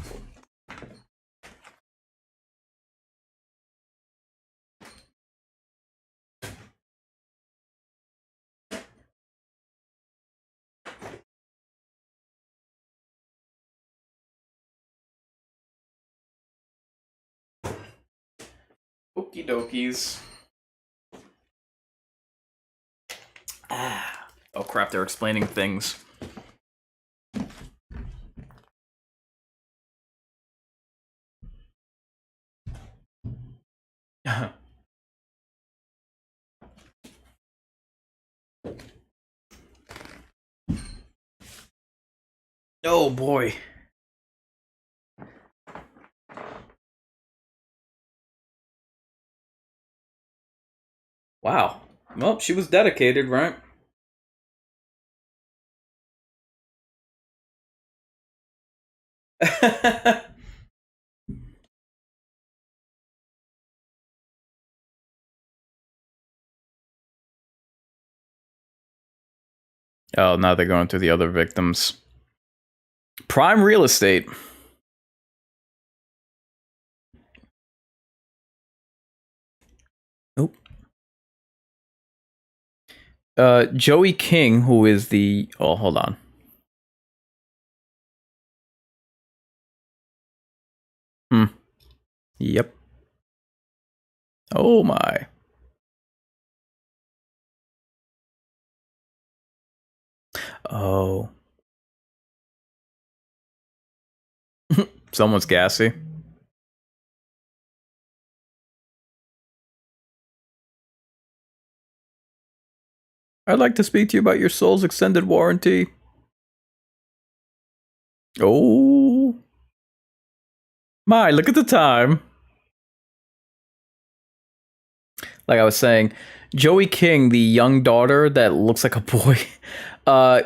Okie dokies. Oh crap, they're explaining things. Oh boy. Wow. Well, she was dedicated, right? Oh, now they're going to the other victims. Prime real estate. Nope. Joey King, who is the... Oh, hold on. Yep. Oh my. Oh. Someone's gassy. I'd like to speak to you about your soul's extended warranty. Oh. My, look at the time. Like I was saying, Joey King, the young daughter that looks like a boy,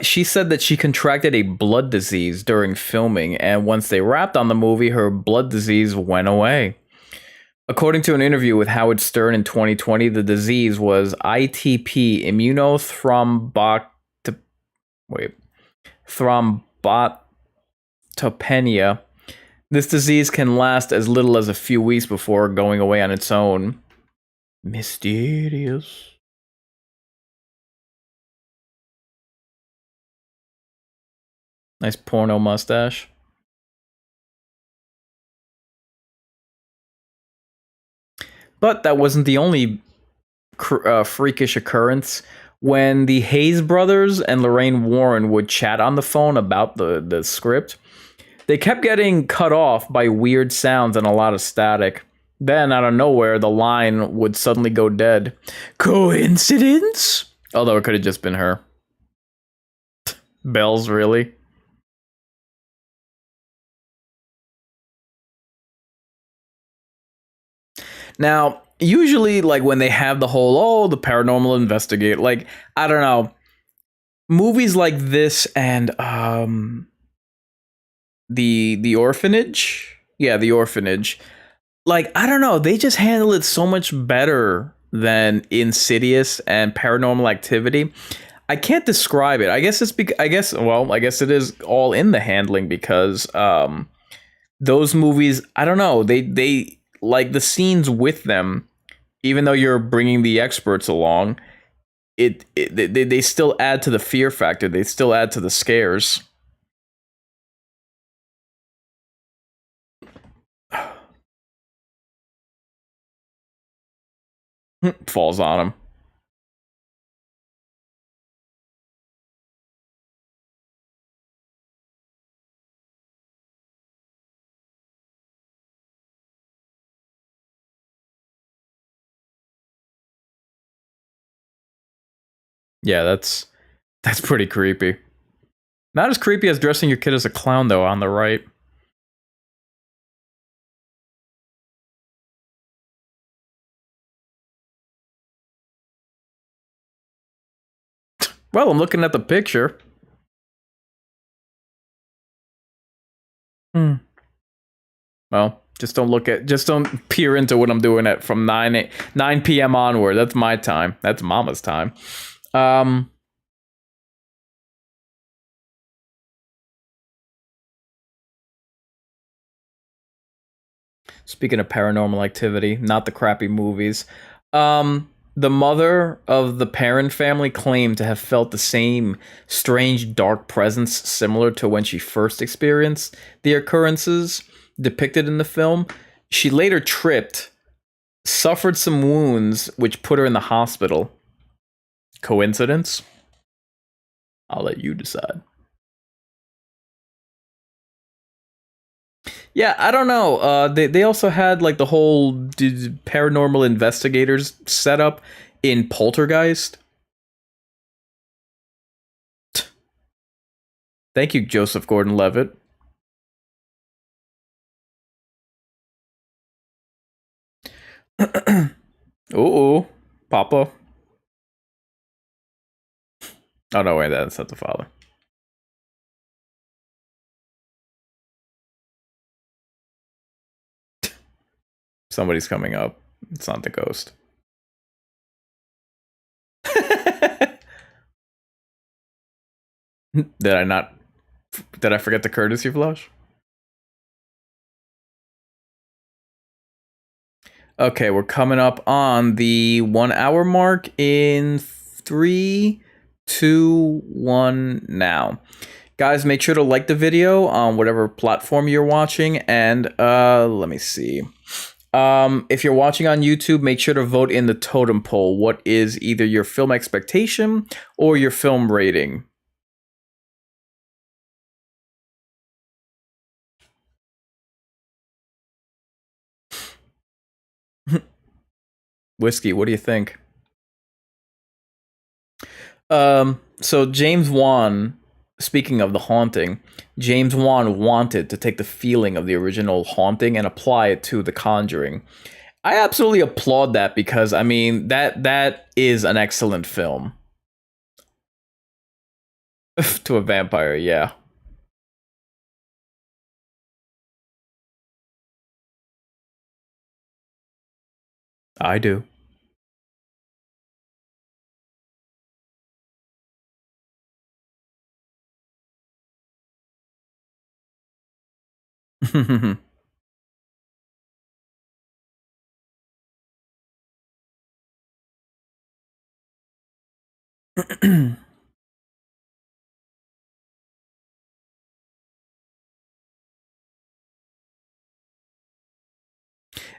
she said that she contracted a blood disease during filming, and once they wrapped on the movie, her blood disease went away. According to an interview with Howard Stern in 2020, the disease was ITP, thrombocytopenia. This disease can last as little as a few weeks before going away on its own. Mysterious. Nice porno mustache. But that wasn't the only freakish occurrence. When the Hayes brothers and Lorraine Warren would chat on the phone about the script, they kept getting cut off by weird sounds and a lot of static. Then, out of nowhere, the line would suddenly go dead. Coincidence? Although it could have just been her. Bells, really? Now, usually, like, when they have the whole, the paranormal investigator, like, I don't know, movies like this and, the orphanage? Yeah, the orphanage. Like, I don't know, they just handle it so much better than Insidious and Paranormal Activity. I can't describe it. I guess it's I guess it is all in the handling because those movies, I don't know, they like the scenes with them, even though you're bringing the experts along, they still add to the fear factor. They still add to the scares. Falls on him. Yeah, that's pretty creepy. Not as creepy as dressing your kid as a clown, though, on the right. Well, I'm looking at the picture. Hmm. Well, just don't peer into what I'm doing at from 9 p.m. onward. That's my time. That's mama's time. Um, Speaking of Paranormal Activity, not the crappy movies. The mother of the Perrin family claimed to have felt the same strange dark presence similar to when she first experienced the occurrences depicted in the film. She later tripped, suffered some wounds, which put her in the hospital. Coincidence? I'll let you decide. Yeah, I don't know. They also had like the whole paranormal investigators setup in Poltergeist. Thank you, Joseph Gordon-Levitt. Ooh, Papa. Oh no, wait, that's not the father. Somebody's coming up. It's not the ghost. Did I not? Did I forget the courtesy flush? Okay, we're coming up on the 1 hour mark in 3, 2, 1 now. Guys, make sure to like the video on whatever platform you're watching, and let me see. If you're watching on YouTube, make sure to vote in the totem poll. What is either your film expectation or your film rating? Whiskey, what do you think? So James Wan, speaking of the haunting, James Wan wanted to take the feeling of the original haunting and apply it to The Conjuring. I absolutely applaud that because I mean that is an excellent film. To a vampire, yeah. I do.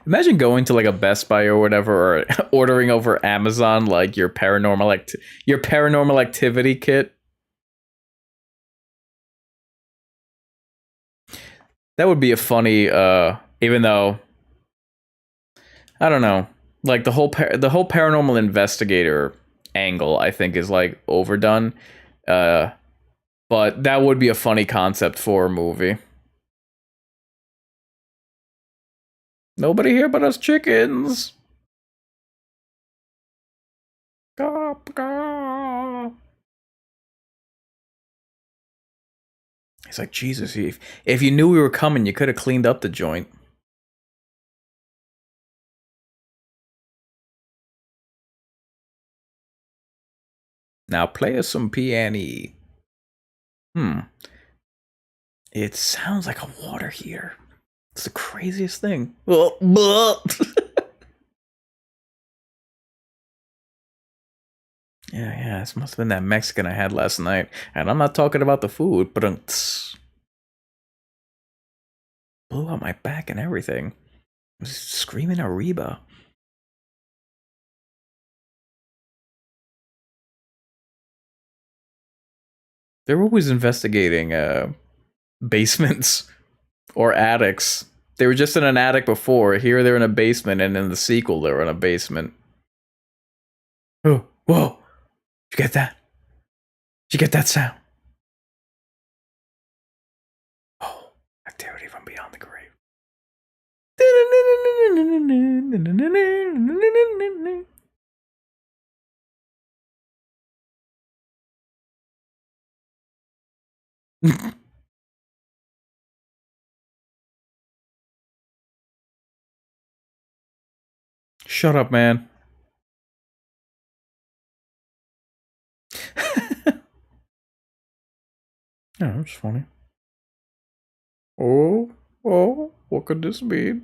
Imagine going to like a Best Buy or whatever, or ordering over Amazon like your paranormal activity kit. That would be a funny. Even though I don't know, like the whole paranormal investigator angle, I think is like overdone. Uh, but that would be a funny concept for a movie. Nobody here but us chickens. Caw, caw. He's like, Jesus, if you knew we were coming, you could have cleaned up the joint. Now play us some piano. Hmm. It sounds like a water heater. It's the craziest thing. Yeah, this must have been that Mexican I had last night. And I'm not talking about the food, but blew out my back and everything. I was screaming Arriba. They're always investigating basements or attics. They were just in an attic before. Here they're in a basement, and in the sequel they're in a basement. Oh, whoa! Did you get that? Did you get that sound? Oh, activity from beyond the grave. Shut up, man. Yeah, that's funny. Oh, what could this be?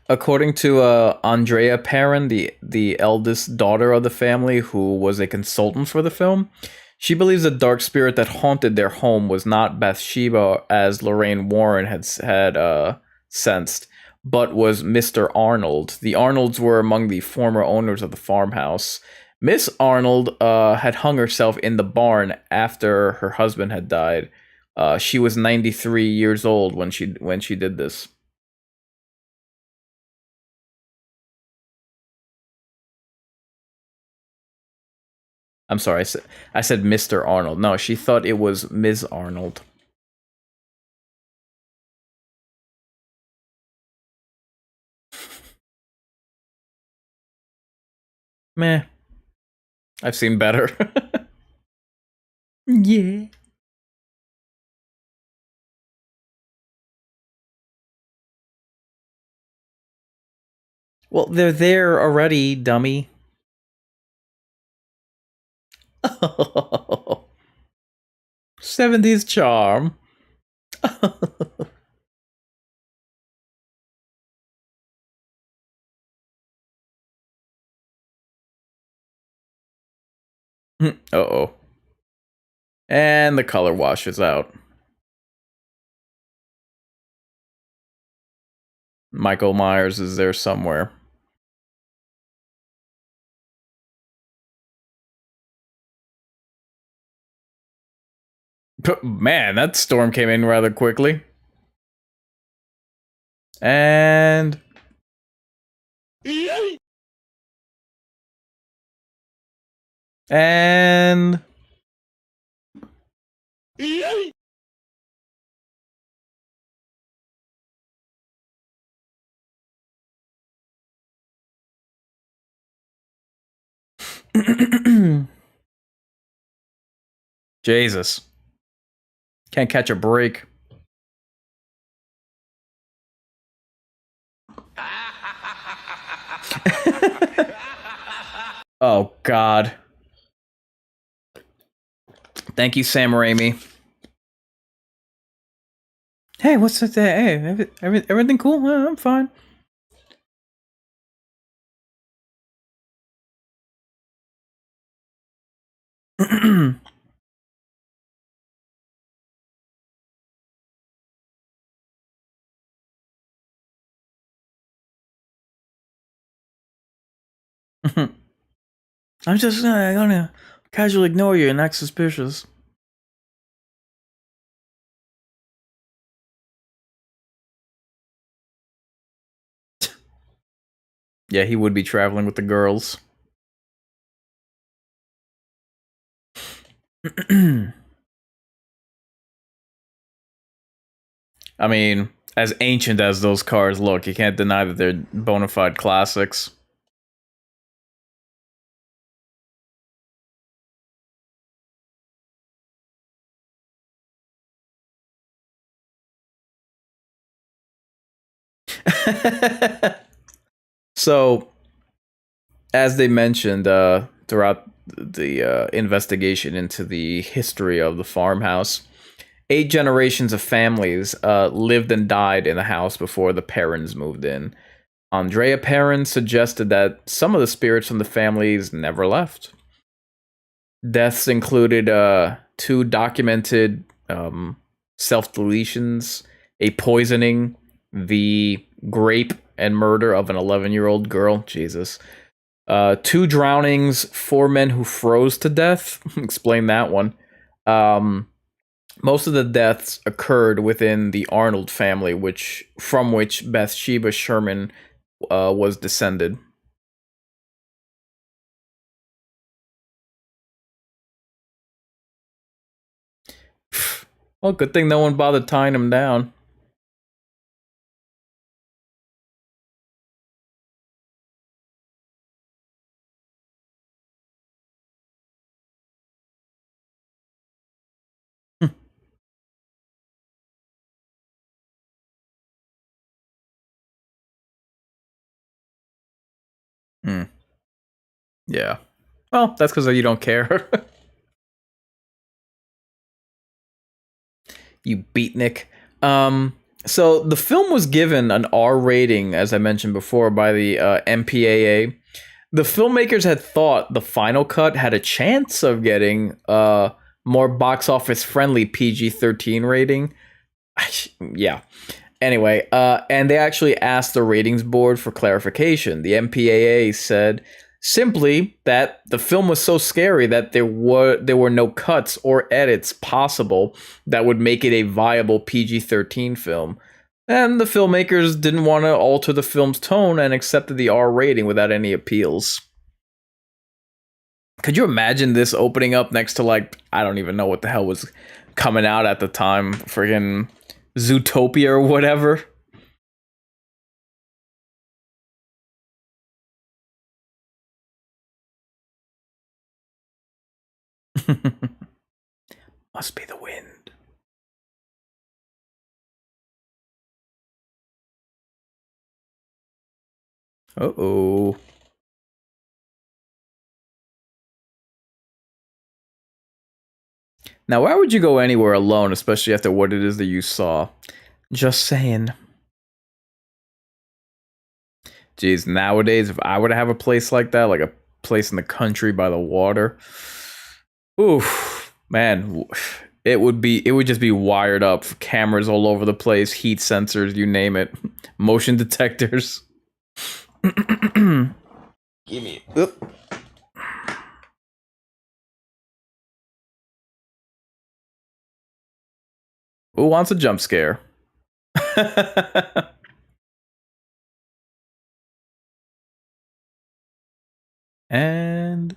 According to Andrea Perrin, the eldest daughter of the family, who was a consultant for the film, she believes the dark spirit that haunted their home was not Bathsheba, as Lorraine Warren had sensed, but was Mr. Arnold. The Arnolds were among the former owners of the farmhouse. Miss Arnold had hung herself in the barn after her husband had died. She was 93 years old when she did this. I'm sorry, I said Mr. Arnold. No, she thought it was Ms. Arnold. Meh. I've seen better. Yeah. Well, they're there already, dummy. 70s charm. Uh-oh. And the color washes out. Michael Myers is there somewhere. Man, that storm came in rather quickly. And... And... Jesus. Can't catch a break. Oh, God. Thank you, Sam Raimi. Hey, what's that? Hey, everything cool? I'm fine. I'm just gonna casually ignore you and act suspicious. Yeah, he would be traveling with the girls. I mean, as ancient as those cars look, you can't deny that they're bona fide classics. So, as they mentioned throughout the investigation into the history of the farmhouse, 8 generations of families lived and died in the house before the Perrins moved in. Andrea Perrin suggested that some of the spirits from the families never left. Deaths included 2 documented self deletions, a poisoning, the rape and murder of an 11-year-old girl. Jesus. Two drownings, four men who froze to death. Explain that one. Um, Most of the deaths occurred within the Arnold family, from which Bathsheba Sherman was descended. Well, good thing no one bothered tying him down. Hmm. Yeah. Well, that's because you don't care. You beatnik. So the film was given an R rating, as I mentioned before, by the MPAA. The filmmakers had thought the final cut had a chance of getting a more box office friendly PG-13 rating. Yeah. Anyway, and they actually asked the ratings board for clarification. The MPAA said simply that the film was so scary that there were no cuts or edits possible that would make it a viable PG-13 film. And the filmmakers didn't want to alter the film's tone and accepted the R rating without any appeals. Could you imagine this opening up next to, like, I don't even know what the hell was coming out at the time, friggin' Zootopia or whatever? Must be the wind. Uh-oh. Now, why would you go anywhere alone, especially after what it is that you saw? Just saying. Jeez, nowadays, if I were to have a place like that, like a place in the country by the water, oof, man, it would just be wired up, cameras all over the place, heat sensors, you name it, motion detectors. Give me. Oop. Who wants a jump scare? And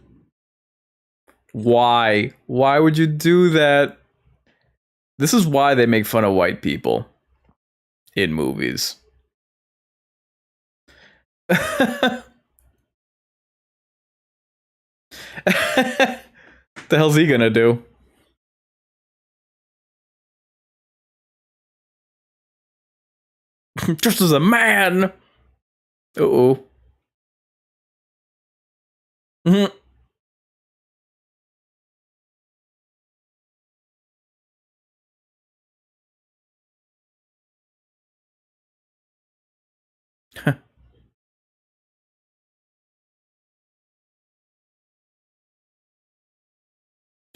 why? Why would you do that? This is why they make fun of white people in movies. The hell's he gonna do? Just as a man. Uh-oh. Mhm.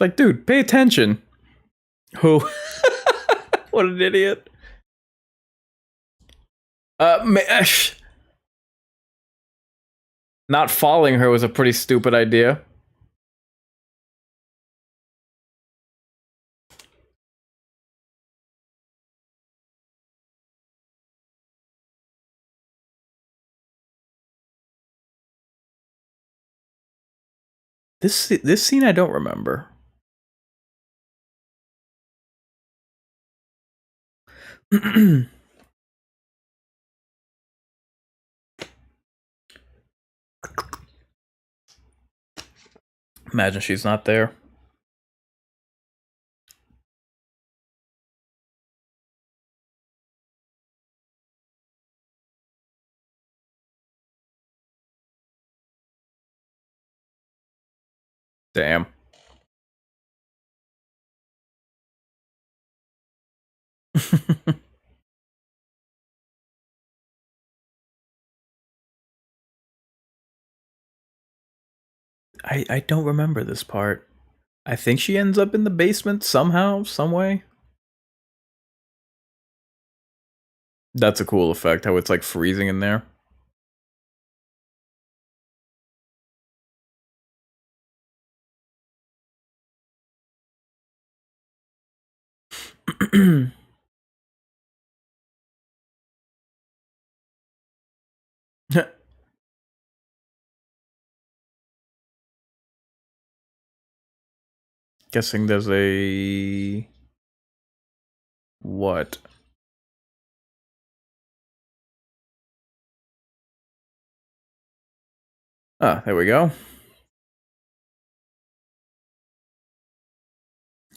Like, dude, pay attention. Who? What an idiot. Not following her was a pretty stupid idea. This scene I don't remember. Imagine she's not there. Damn. I don't remember this part. I think she ends up in the basement somehow, some way. That's a cool effect, how it's like freezing in there. Guessing there's a... what? Ah, there we go.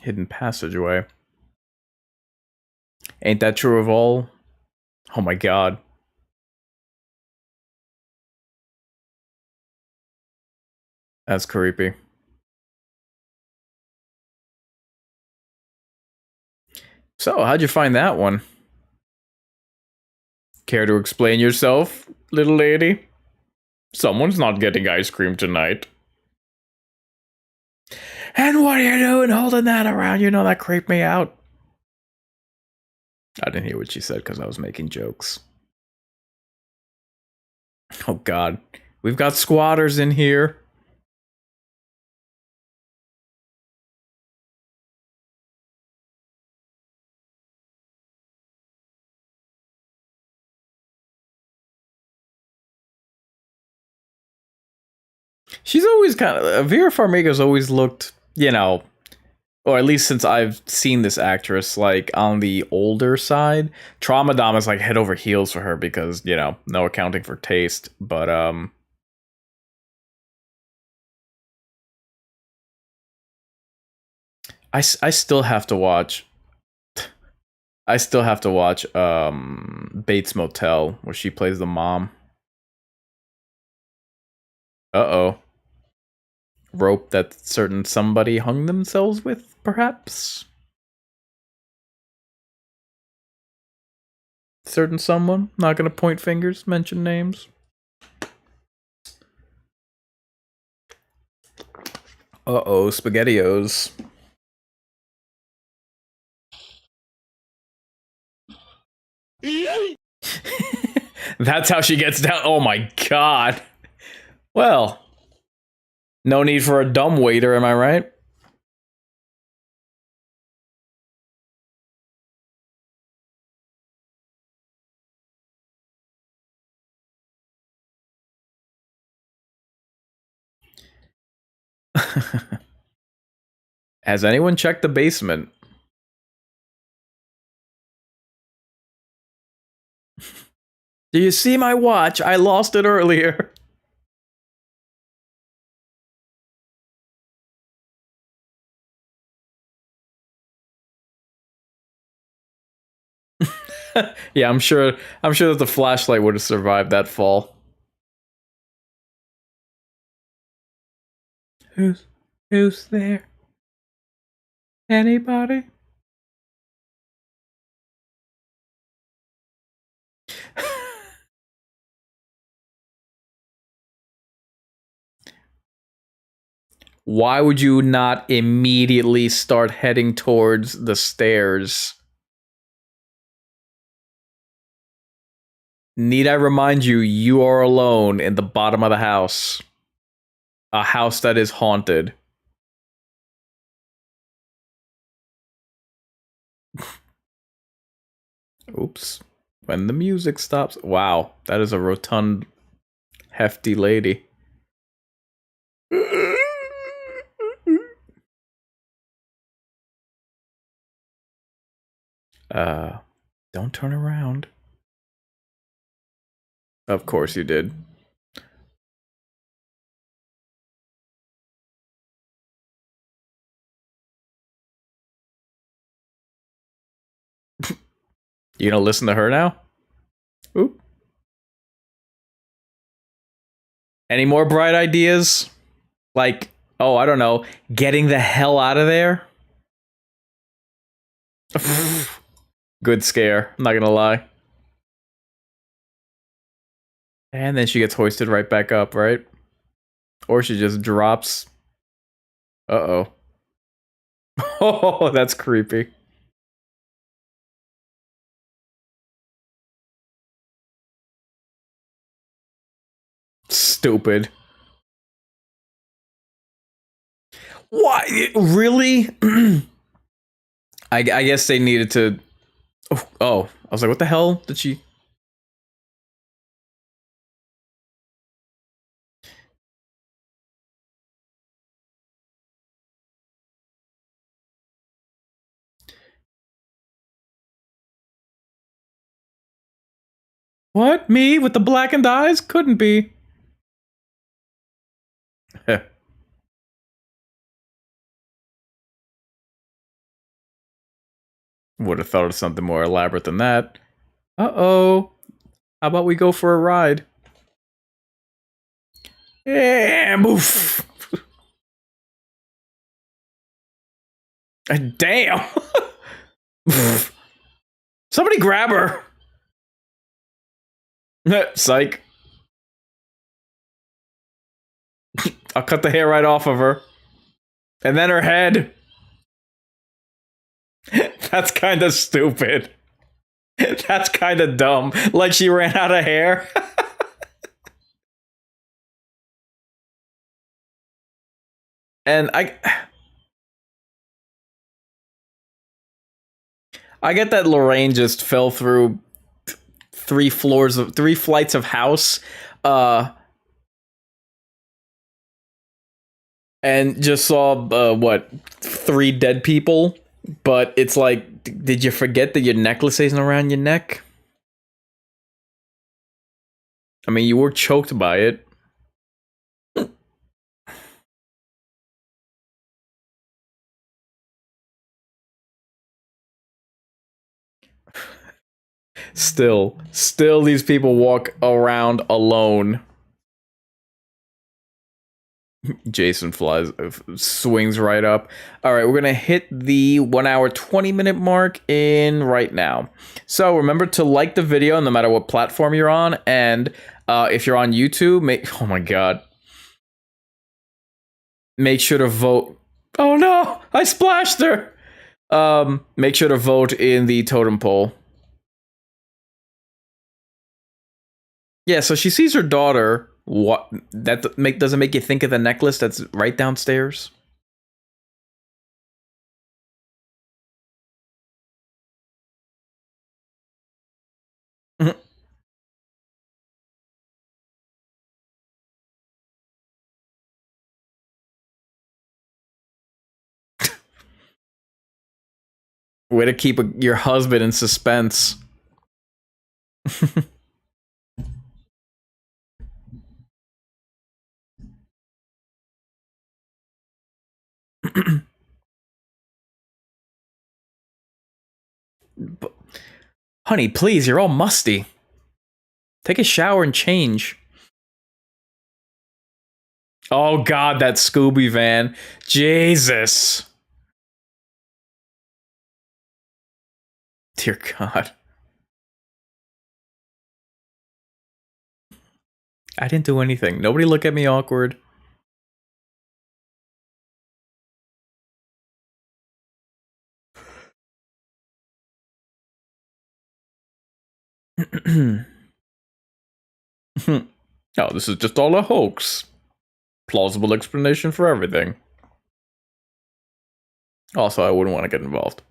Hidden passageway. Ain't that true of all? Oh my god. That's creepy. So, how'd you find that one? Care to explain yourself, little lady? Someone's not getting ice cream tonight. And what are you doing holding that around? You know that creeped me out. I didn't hear what she said because I was making jokes. Oh god. We've got squatters in here. She's always kind of... Vera Farmiga's always looked, you know, or at least since I've seen this actress, like, on the older side. Traumadom is like head over heels for her because, you know, no accounting for taste. But, I still have to watch... I still have to watch, Bates Motel, where she plays the mom. Uh-oh. Rope that certain somebody hung themselves with, perhaps? Certain someone? Not gonna point fingers, mention names. Uh-oh, SpaghettiOs. That's how she gets down. Oh my god. Well, no need for a dumb waiter, am I right? Has anyone checked the basement? Do you see my watch? I lost it earlier. Yeah, I'm sure that the flashlight would have survived that fall. Who's there? Anybody? Why would you not immediately start heading towards the stairs? Need I remind you, you are alone in the bottom of the house. A house that is haunted. Oops. When the music stops. Wow, that is a rotund, hefty lady. Don't turn around. Of course you did. You gonna listen to her now? Oop. Any more bright ideas? Like, oh, I don't know, getting the hell out of there? Good scare, I'm not gonna lie. And then she gets hoisted right back up, right? Or she just drops. Uh-oh. Oh, that's creepy. stupid. Why? Really? I guess they needed to. Oh, I was like, what the hell did she? What? Me with the blackened eyes? Couldn't be. Would have thought of something more elaborate than that. Uh-oh. How about we go for a ride? Yeah, oof. Damn. Somebody grab her. Psych. I'll cut the hair right off of her. And then her head. That's kind of stupid. That's kind of dumb. Like she ran out of hair. And I get that Lorraine just fell through three flights of house, and just saw what, 3 dead people. But it's like, did you forget that your necklace isn't around your neck? I mean, you were choked by it. Still, these people walk around alone. Jason swings right up. All right, we're gonna hit the 1 hour 20-minute mark in right now. So remember to like the video no matter what platform you're on, and if you're on YouTube, oh my god, make sure to vote. Oh no, I splashed her. Make sure to vote in the totem poll. Yeah, so she sees her daughter. What, that doesn't make you think of the necklace that's right downstairs? Way to keep your husband in suspense. Honey, please, you're all musty. Take a shower and change. Oh god, that Scooby van. Jesus. Dear God. I didn't do anything. Nobody look at me awkward. Oh, this is just all a hoax. Plausible explanation for everything. Also, I wouldn't want to get involved.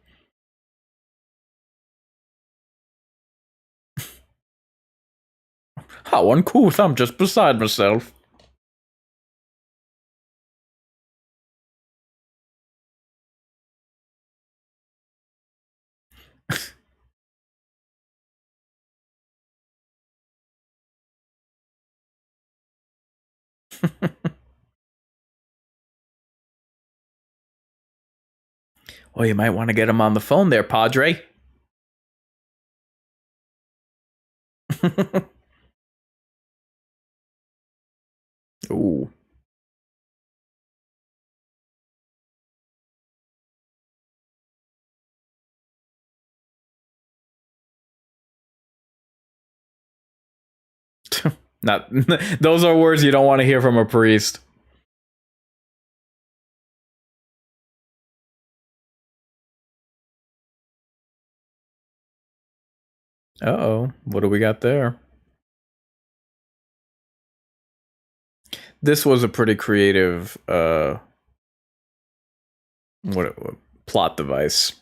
How uncouth, I'm just beside myself. Well, you might want to get him on the phone there, Padre. Ooh. Not those are words you don't want to hear from a priest. Uh-oh. What do we got there? this was a pretty creative what plot device,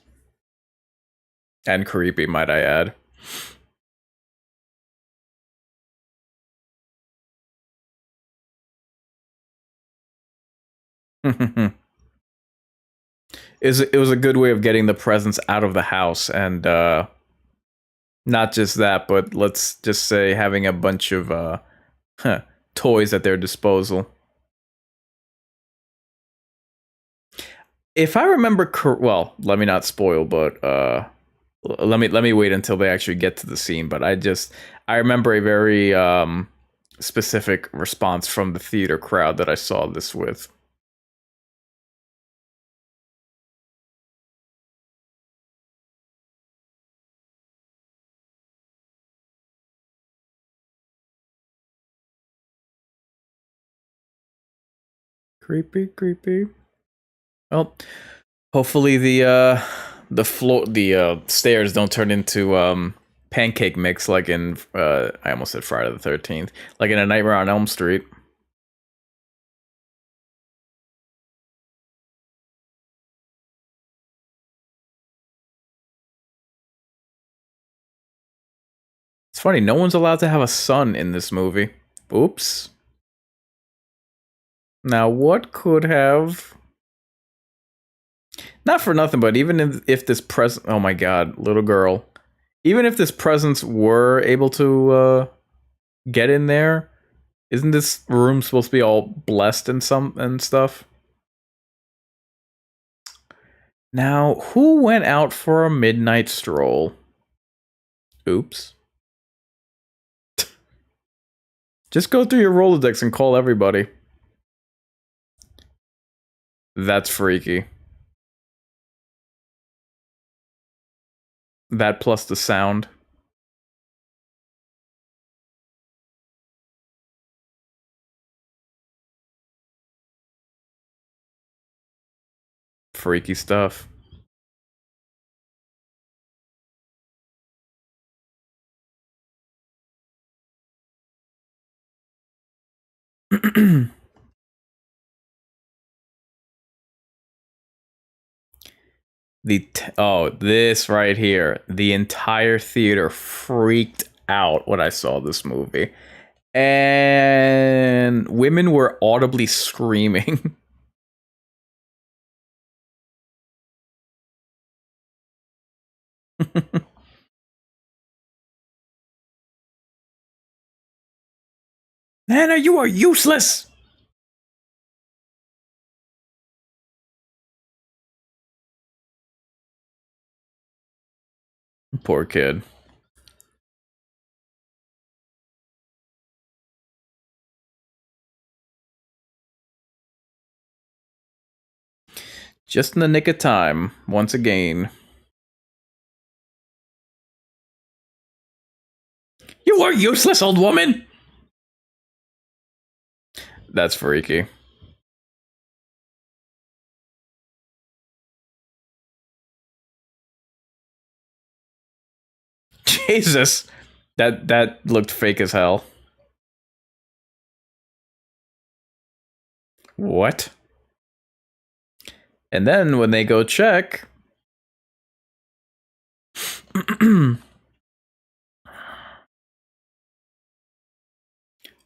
and creepy, might I add. It was a good way of getting the presents out of the house, and not just that, but let's just say having a bunch of toys at their disposal. If I remember, well, let me not spoil, but let me wait until they actually get to the scene. But I remember a very specific response from the theater crowd that I saw this with. Creepy, creepy. Well, hopefully the stairs don't turn into pancake mix like in I almost said Friday the 13th, like in A Nightmare on Elm Street. It's funny, no one's allowed to have a son in this movie. Oops. Now what could have, not for nothing, but even if this present, oh my god, little girl, even if this presence were able to get in there, isn't this room supposed to be all blessed and stuff? Now, who went out for a midnight stroll? Oops. Just go through your Rolodex and call everybody. That's freaky. That plus the sound. Freaky stuff. This right here. The entire theater freaked out when I saw this movie. And women were audibly screaming. Nana, you are useless! Poor kid. Just in the nick of time, once again. You are useless, old woman! That's freaky. Jesus. That looked fake as hell. What? And then when they go check,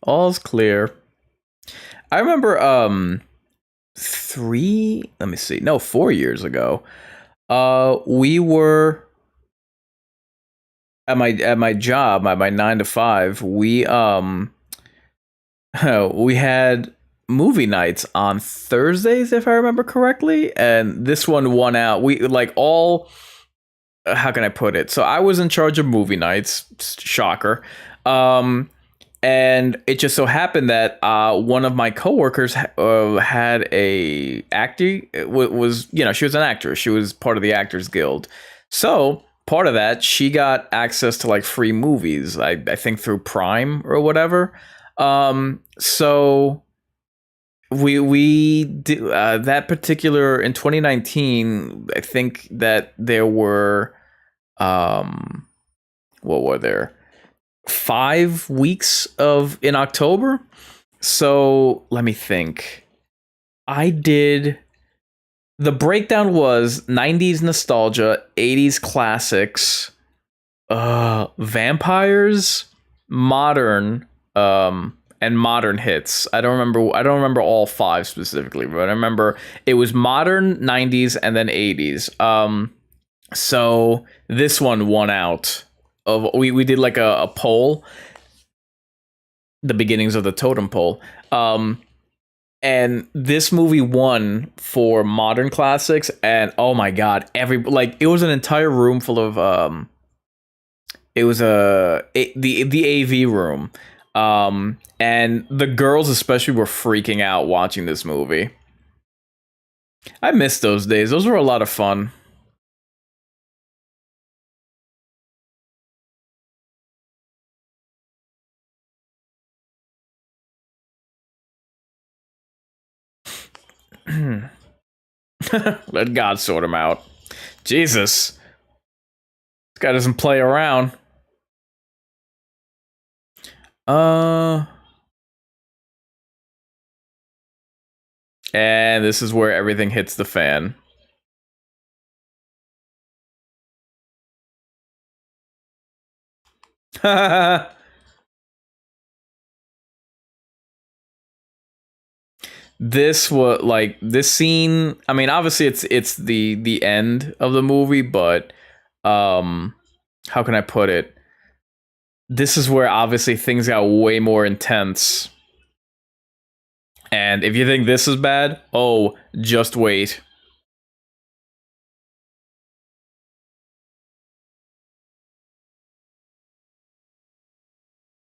all's clear. I remember 4 years ago, we were at my job, my 9 to 5, we had movie nights on Thursdays, if I remember correctly, and this one won out. We like all, how can I put it? So I was in charge of movie nights, shocker. And it just so happened that one of my coworkers had a actor, was, she was an actress. She was part of the Actors Guild. So part of that, she got access to like free movies, I think through Prime or whatever. So we did that particular in 2019. I think that there were what were there, 5 weeks of in October, So let me think. I did. The breakdown was 90s nostalgia, 80s classics, vampires, modern, and modern hits. I don't remember all five specifically, but I remember it was modern, 90s, and then 80s. So this one won out. We did like a poll, the beginnings of the totem pole. And this movie won for modern classics, and oh my god, it was an entire room full of it was the AV room. And the girls especially were freaking out watching this movie. I miss those days. Those were a lot of fun. Let God sort him out. Jesus. This guy doesn't play around. Uh and this is where everything hits the fan. This was like this scene. I mean, obviously it's the end of the movie, but um how can I put it? This is where obviously things got way more intense. And if you think this is bad, oh, just wait.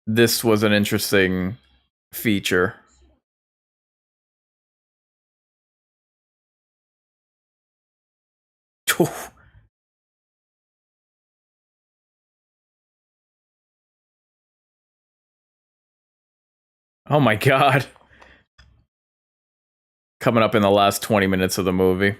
This was an interesting feature. Oh my god. Coming up in the last 20 minutes of the movie.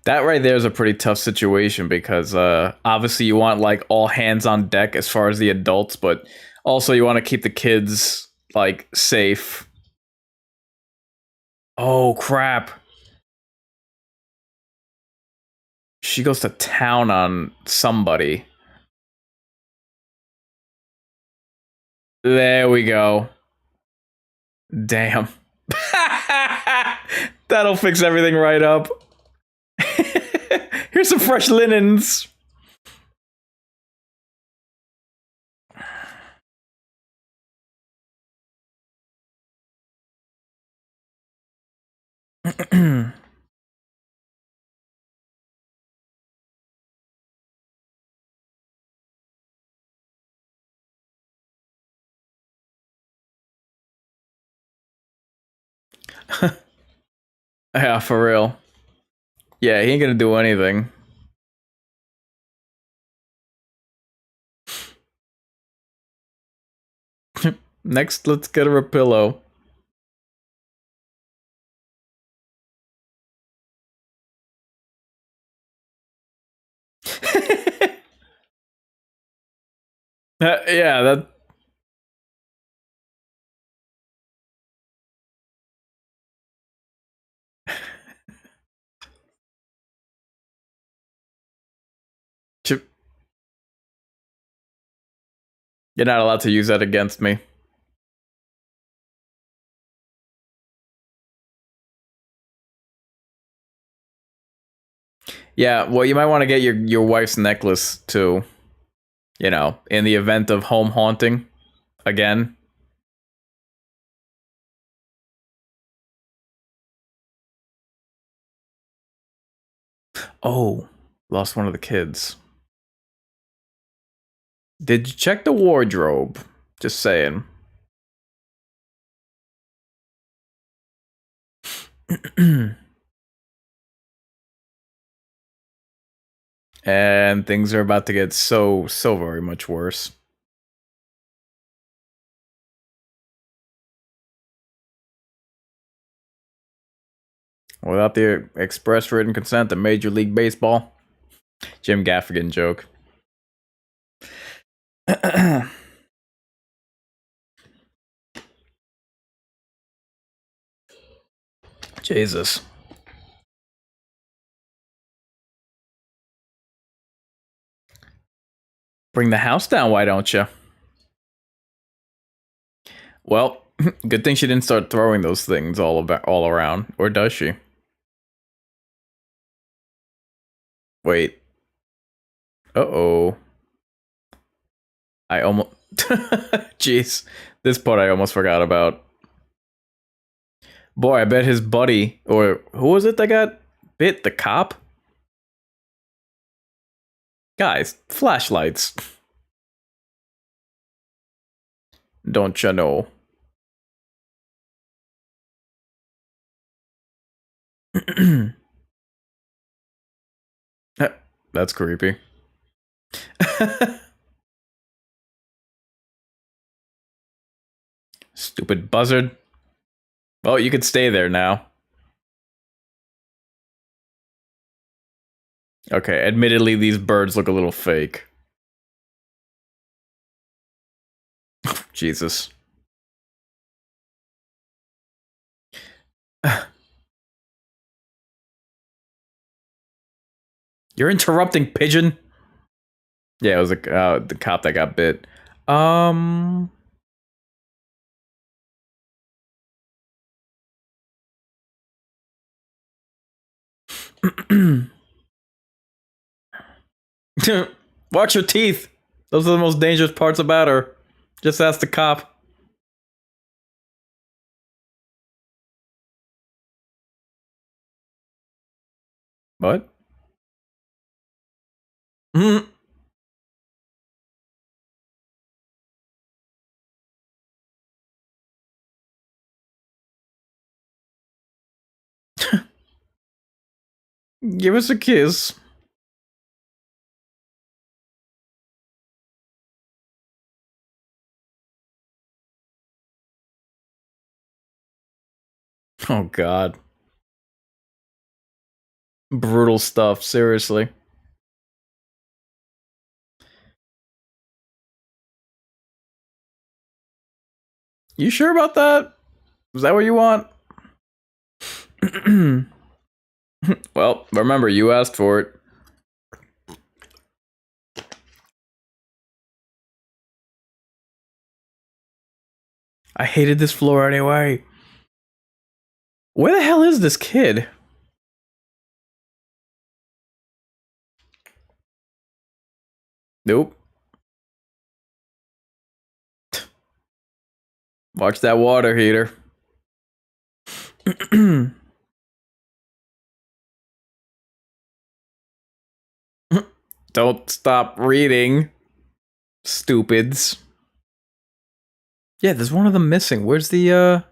That right there is a pretty tough situation because obviously you want like all hands on deck as far as the adults, but also you want to keep the kids like safe. Oh crap. She goes to town on somebody. There we go. Damn. That'll fix everything right up. Here's some fresh linens. Yeah, for real. Yeah, he ain't gonna do anything. Next, let's get her a pillow. Yeah, that. Chip, you're not allowed to use that against me. Yeah, well, you might want to get your wife's necklace too. You know, in the event of home haunting again. Oh, lost one of the kids. Did you check the wardrobe? Just saying. And things are about to get so very much worse. Without the express written consent of Major League Baseball. Jim Gaffigan joke. Jesus. Bring the house down, why don't you? Well, good thing she didn't start throwing those things all around, or does she? Wait. Uh-oh. I almost... Jeez. This part I almost forgot about. Boy, I bet his buddy, or who was it that got bit? The cop? Guys, flashlights. Don't ya know? That's creepy. Stupid buzzard. Oh, you could stay there now. Okay, admittedly, these birds look a little fake. Jesus. You're interrupting, pigeon. Yeah, it was the cop that got bit. Watch your teeth. Those are the most dangerous parts about her. Just ask the cop. What? Hmm. Give us a kiss. Oh God. Brutal stuff, seriously. You sure about that? Is that what you want? Well, remember, you asked for it. I hated this floor anyway. Where the hell is this kid? Nope. Watch that water heater. Don't stop reading, stupids. Yeah, there's one of them missing. Where's the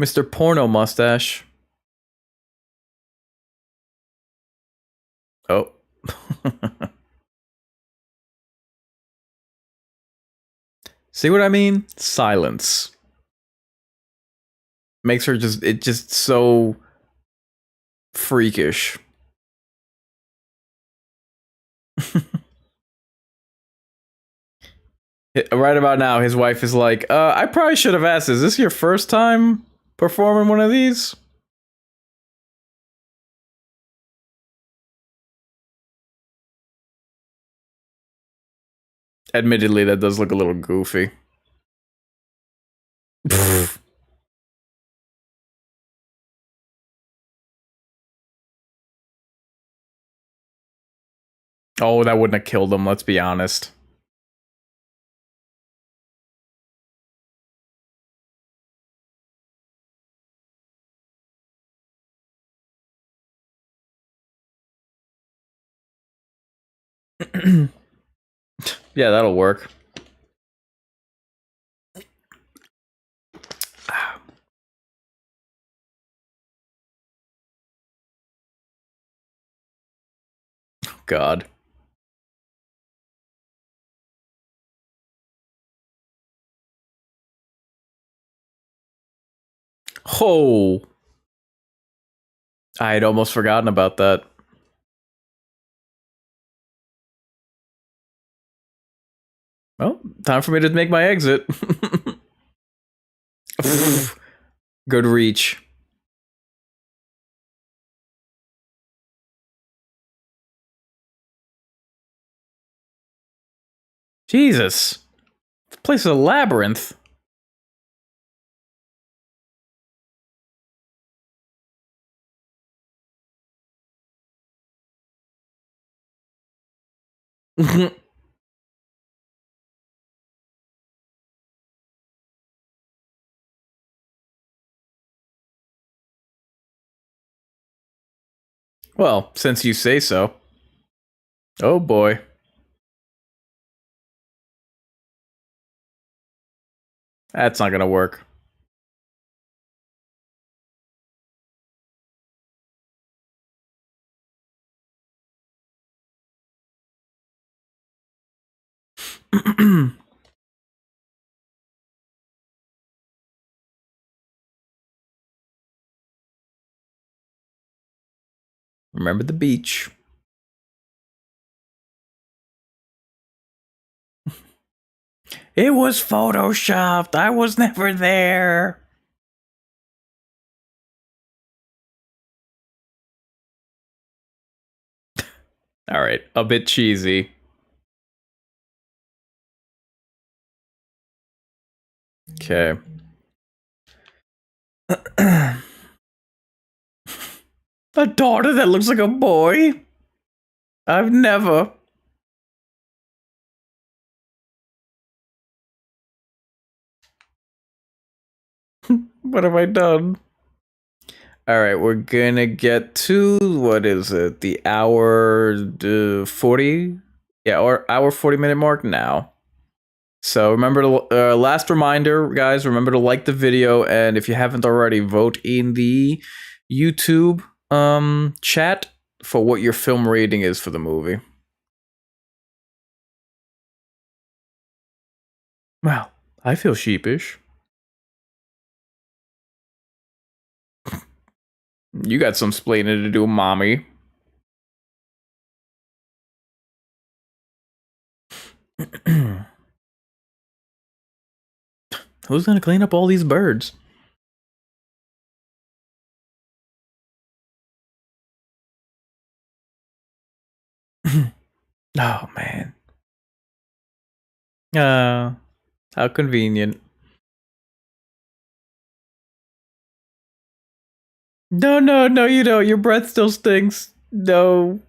Mr. Porno mustache? Oh. See what I mean? Silence. Makes her just so freakish. Right about now, his wife is like, I probably should have asked, is this your first time performing one of these? Admittedly, that does look a little goofy. Oh, that wouldn't have killed him, let's be honest. Yeah, that'll work. God. Oh. I had almost forgotten about that. Well, time for me to make my exit. Good reach. Jesus. This place is a labyrinth. Well, since you say so. Oh boy. That's not gonna work. Remember the beach. It was photoshopped. I was never there. All right, a bit cheesy. Okay. A daughter that looks like a boy? I've never. What have I done? All right, we're gonna get to what is it? The hour 40? Yeah, or hour 40-minute mark now. So remember to last reminder, guys. Remember to like the video, and if you haven't already, vote in the YouTube chat for what your film rating is for the movie. Well, I feel sheepish. You got some splaining to do, mommy. Who's gonna clean up all these birds? Oh man. How convenient. No, no, no, you don't. Your breath still stinks. No.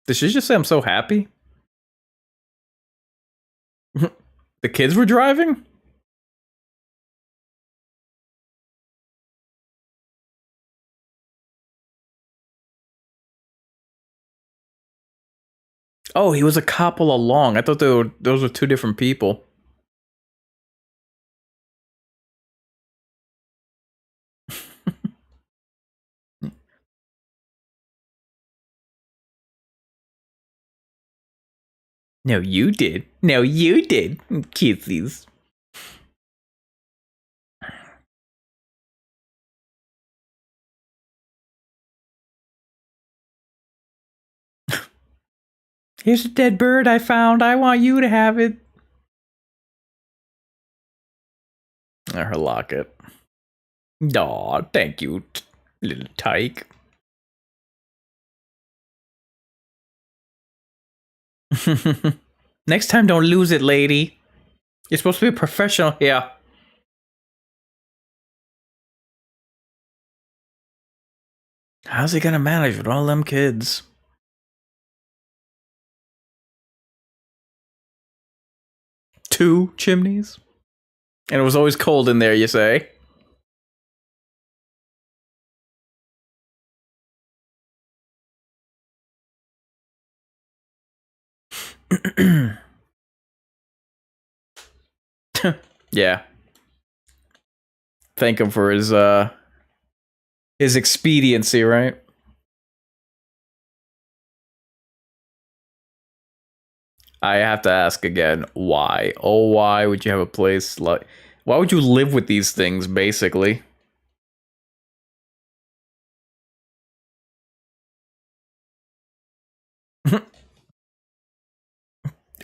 Did she just say I'm so happy? The kids were driving? Oh, he was a cop all along. I thought those were two different people. No, you did. No, you did. Kissies. Here's a dead bird I found. I want you to have it. Her locket. Aw, thank you, little tyke. Next time, don't lose it, lady. You're supposed to be a professional here. How's he gonna manage with all them kids? Two chimneys? And it was always cold in there, you say? Yeah. Thank him for his expediency, right? I have to ask again, why? Oh, why would you have a place like... Why would you live with these things, basically?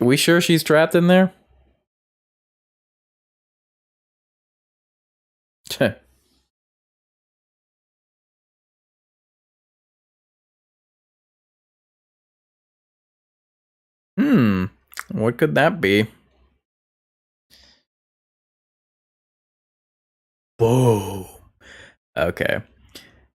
Are we sure she's trapped in there? Hmm. What could that be? Whoa. Okay.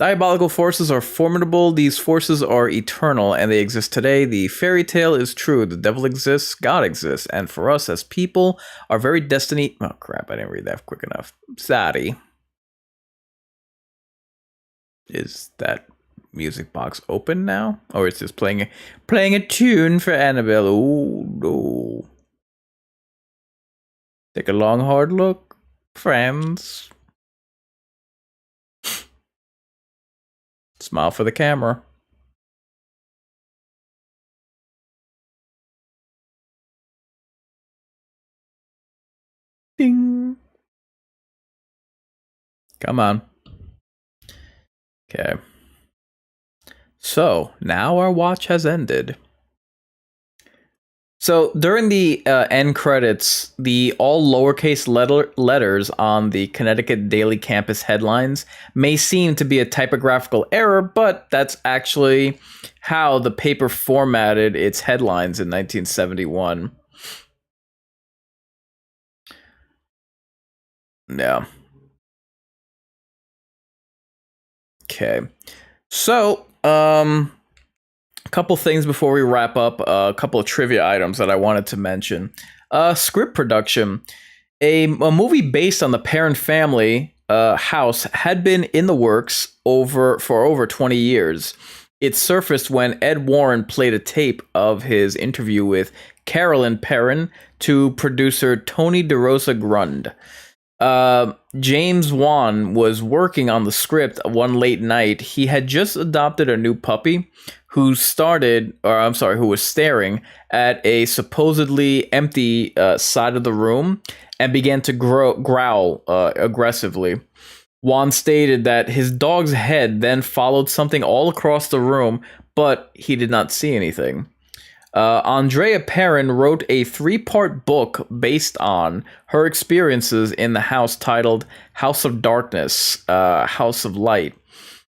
Diabolical forces are formidable. These forces are eternal and they exist today. The fairy tale is true. The devil exists, God exists. And for us as people, our very destiny. Oh, crap. I didn't read that quick enough. Sorry. Is that music box open now? Or it's just playing a tune for Annabelle? Oh, no. Take a long, hard look, friends. Smile for the camera. Ding. Come on. Okay. So, now our watch has ended. So, during the end credits, the all lowercase letters on the Connecticut Daily Campus headlines may seem to be a typographical error, but that's actually how the paper formatted its headlines in 1971. Yeah. Okay. So, a couple things before we wrap up. A couple of trivia items that I wanted to mention. Script production. A movie based on the Perron family house had been in the works for over 20 years. It surfaced when Ed Warren played a tape of his interview with Carolyn Perron to producer Tony DeRosa Grund. James Wan was working on the script one late night. He had just adopted a new puppy who was staring at a supposedly empty side of the room and began to growl aggressively. Wan stated that his dog's head then followed something all across the room, but he did not see anything. Andrea Perron wrote a 3-part book based on her experiences in the house titled House of Darkness, House of Light.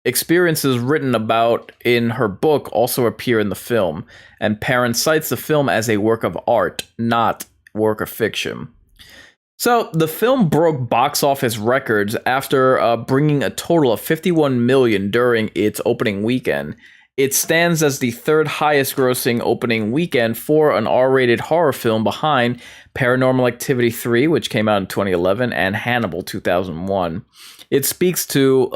Experiences written about in her book also appear in the film, and Perron cites the film as a work of art, not work of fiction. So, the film broke box office records after bringing a total of $51 million during its opening weekend. It stands as the third highest grossing opening weekend for an R-rated horror film behind Paranormal Activity 3, which came out in 2011, and Hannibal 2001. It speaks to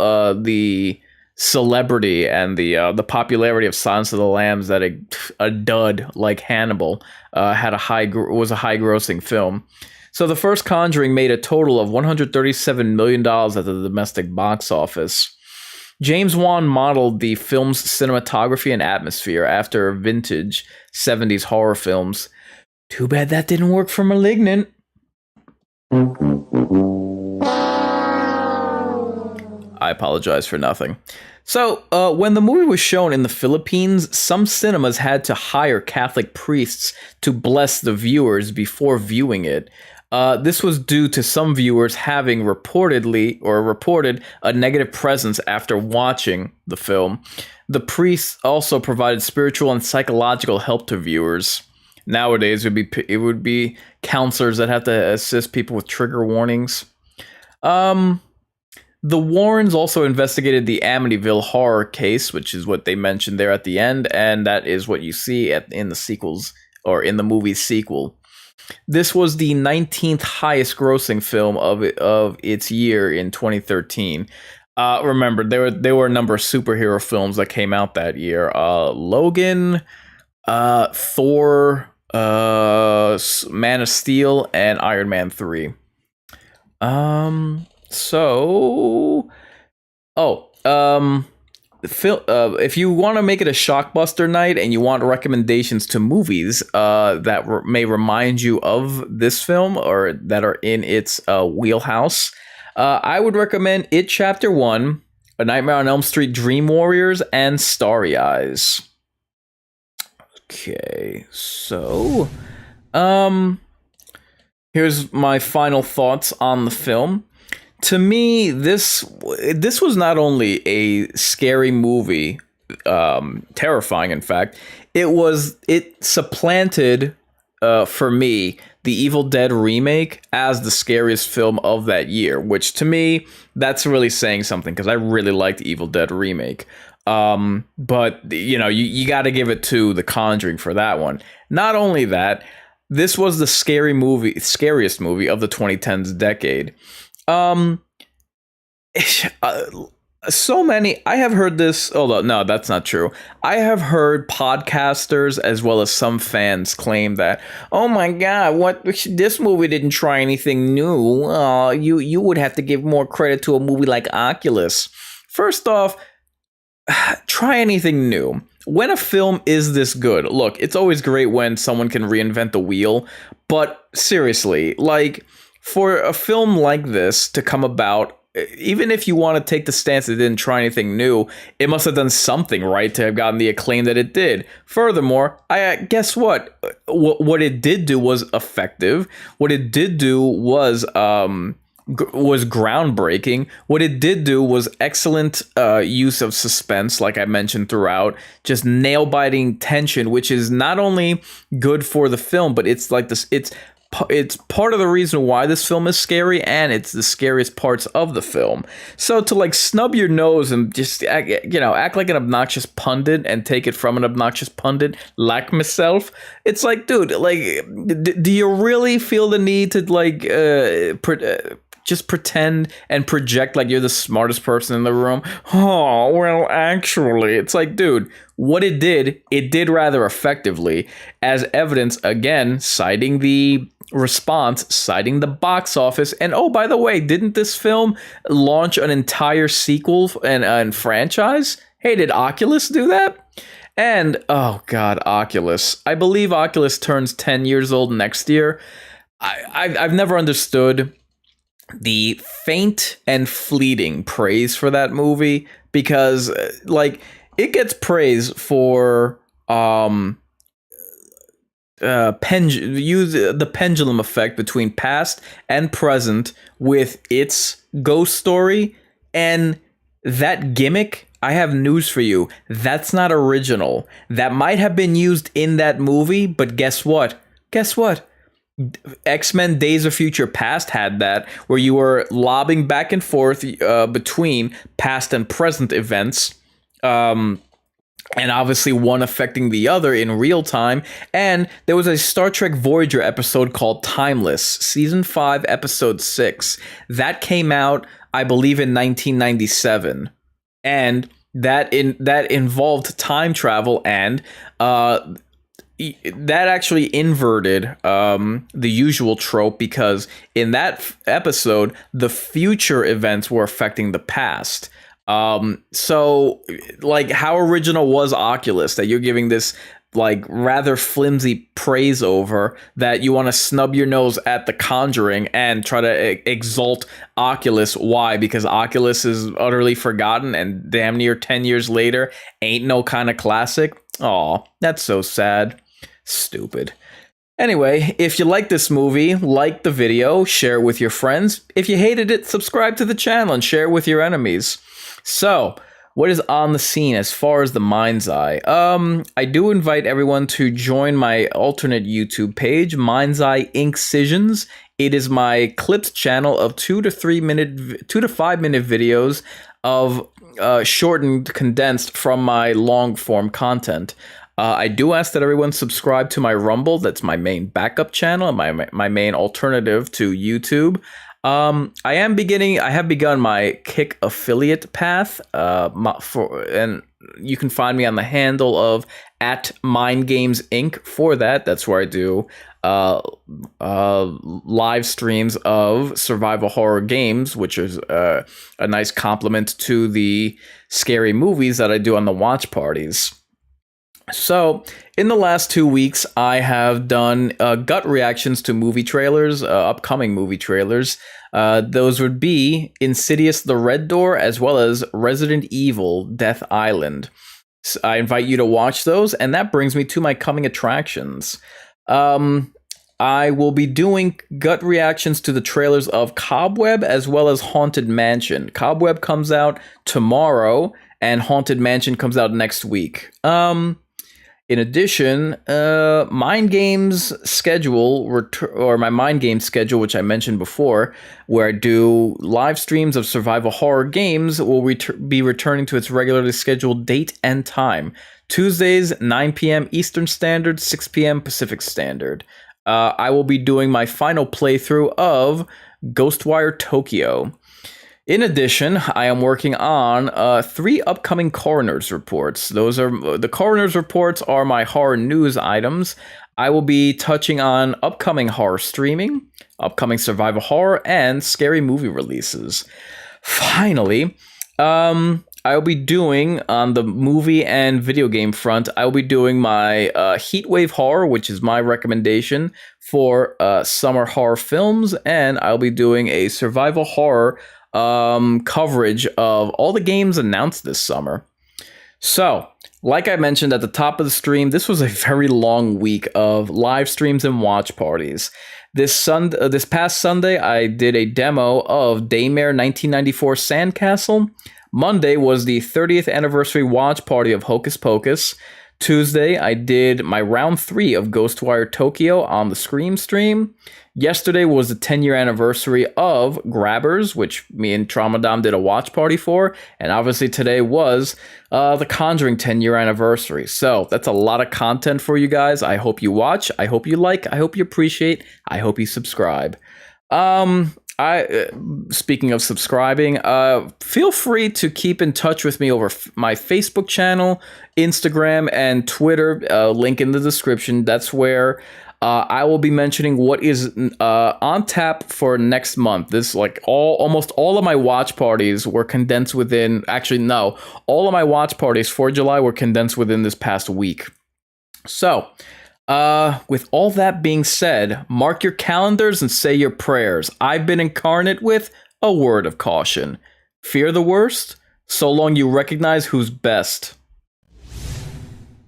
the celebrity and the popularity of Silence of the Lambs that a dud like Hannibal was a high grossing film. So the first Conjuring made a total of $137 million at the domestic box office. James Wan modeled the film's cinematography and atmosphere after vintage 70s horror films. Too bad that didn't work for Malignant. I apologize for nothing. So, when the movie was shown in the Philippines, some cinemas had to hire Catholic priests to bless the viewers before viewing it. This was due to some viewers having reported a negative presence after watching the film. The priests also provided spiritual and psychological help to viewers. Nowadays, it would be counselors that have to assist people with trigger warnings. The Warrens also investigated the Amityville horror case, which is what they mentioned there at the end, and that is what you see in the sequels, or in the movie's sequel. This was the 19th highest grossing film of its year in 2013. Remember, there were a number of superhero films that came out that year. Logan, Thor, Man of Steel, and Iron Man 3. if you want to make it a shockbuster night and you want recommendations to movies that may remind you of this film or that are in its wheelhouse, I would recommend It Chapter 1, A Nightmare on Elm Street, Dream Warriors, and Starry Eyes. Okay, so here's my final thoughts on the film. To me, this was not only a scary movie, terrifying, in fact, it supplanted, for me, the Evil Dead remake as the scariest film of that year, which to me, that's really saying something, because I really liked the Evil Dead remake. But, you got to give it to The Conjuring for that one. Not only that, this was the scariest movie of the 2010s decade. So many, I have heard this, although no, that's not true. I have heard podcasters as well as some fans claim that, oh my God, this movie didn't try anything new. You would have to give more credit to a movie like Oculus. First off, try anything new. When a film is this good, look, it's always great when someone can reinvent the wheel, but seriously, like, for a film like this to come about, even if you want to take the stance that it didn't try anything new, it must have done something right to have gotten the acclaim that it did. Furthermore, guess what? What it did do was effective. What it did do was groundbreaking. What it did do was excellent use of suspense, like I mentioned throughout, just nail-biting tension, which is not only good for the film, but it's like this. It's part of the reason why this film is scary, and it's the scariest parts of the film. So to like snub your nose and just act like an obnoxious pundit and take it from an obnoxious pundit like myself, it's like, dude, like, do you really feel the need to like just pretend and project like you're the smartest person in the room? Oh, well, actually, it's like, dude, what it did rather effectively, as evidence, again, citing the response, citing the box office. And oh, by the way, didn't this film launch an entire sequel and franchise? Hey, did Oculus do that? And oh God, Oculus. I believe Oculus turns 10 years old next year. I've never understood the faint and fleeting praise for that movie, because like, it gets praise for the pendulum effect between past and present with its ghost story, and that gimmick. I have news for you. That's not original. That might have been used in that movie, but guess what? X-Men Days of Future Past had that, where you were lobbing back and forth between past and present events, and obviously one affecting the other in real time. And there was a Star Trek Voyager episode called Timeless, Season 5, Episode 6. That came out, I believe, in 1997. And that involved time travel, and that actually inverted the usual trope, because in that episode, the future events were affecting the past. So, like, how original was Oculus that you're giving this like rather flimsy praise over, that you want to snub your nose at The Conjuring and try to exalt Oculus? Why? Because Oculus is utterly forgotten and damn near 10 years later ain't no kind of classic? Aw, that's so sad. Stupid. Anyway, if you like this movie, like the video, share it with your friends. If you hated it, subscribe to the channel and share it with your enemies. So, what is on the scene as far as the mind's eye? I do invite everyone to join my alternate YouTube page, Mind's Eye Incisions. It is my clips channel of 2 to 5 minute videos of shortened, condensed from my long form content. I do ask that everyone subscribe to my Rumble. That's my main backup channel, my main alternative to YouTube. I have begun my Kick affiliate path, and you can find me on the handle of @MindGamesInc for that. That's where I do live streams of survival horror games, which is a nice complement to the scary movies that I do on the watch parties. So, in the last 2 weeks, I have done gut reactions to movie trailers, upcoming movie trailers. Those would be Insidious the Red Door, as well as Resident Evil Death Island. So I invite you to watch those, and that brings me to my coming attractions. I will be doing gut reactions to the trailers of Cobweb as well as Haunted Mansion. Cobweb comes out tomorrow, and Haunted Mansion comes out next week. In addition, Mind Games schedule, or my Mind Games schedule, which I mentioned before, where I do live streams of survival horror games, will be returning to its regularly scheduled date and time. Tuesdays, 9 p.m. Eastern Standard, 6 p.m. Pacific Standard. I will be doing my final playthrough of Ghostwire Tokyo. In addition, I am working on 3 upcoming coroner's reports. The coroner's reports are my horror news items. I will be touching on upcoming horror streaming, upcoming survival horror, and scary movie releases. Finally, I will be doing, on the movie and video game front, I will be doing my Heatwave Horror, which is my recommendation for summer horror films, and I'll be doing a survival horror coverage of all the games announced this summer. So, like I mentioned at the top of the stream, this was a very long week of live streams and watch parties. This past Sunday, I did a demo of Daymare 1994 Sandcastle. Monday was the 30th anniversary watch party of Hocus Pocus. Tuesday, I did my round 3 of Ghostwire Tokyo on the Scream stream. Yesterday was the 10-year anniversary of Grabbers, which me and Traumadom did a watch party for. And obviously today was the Conjuring 10-year anniversary. So that's a lot of content for you guys. I hope you watch. I hope you like. I hope you appreciate. I hope you subscribe. Speaking of subscribing, feel free to keep in touch with me over my Facebook channel, Instagram, and Twitter. Link in the description. That's where I will be mentioning what is on tap for next month. This, like, almost all of my watch parties were condensed within. Actually, no, all of my watch parties for July were condensed within this past week. So, with all that being said, mark your calendars and say your prayers. I've been incarnate with a word of caution. Fear the worst, so long you recognize who's best.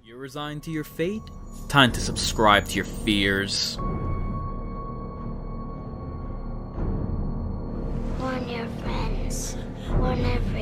You're resigned to your fate? Time to subscribe to your fears. Warn your friends. Warn everyone.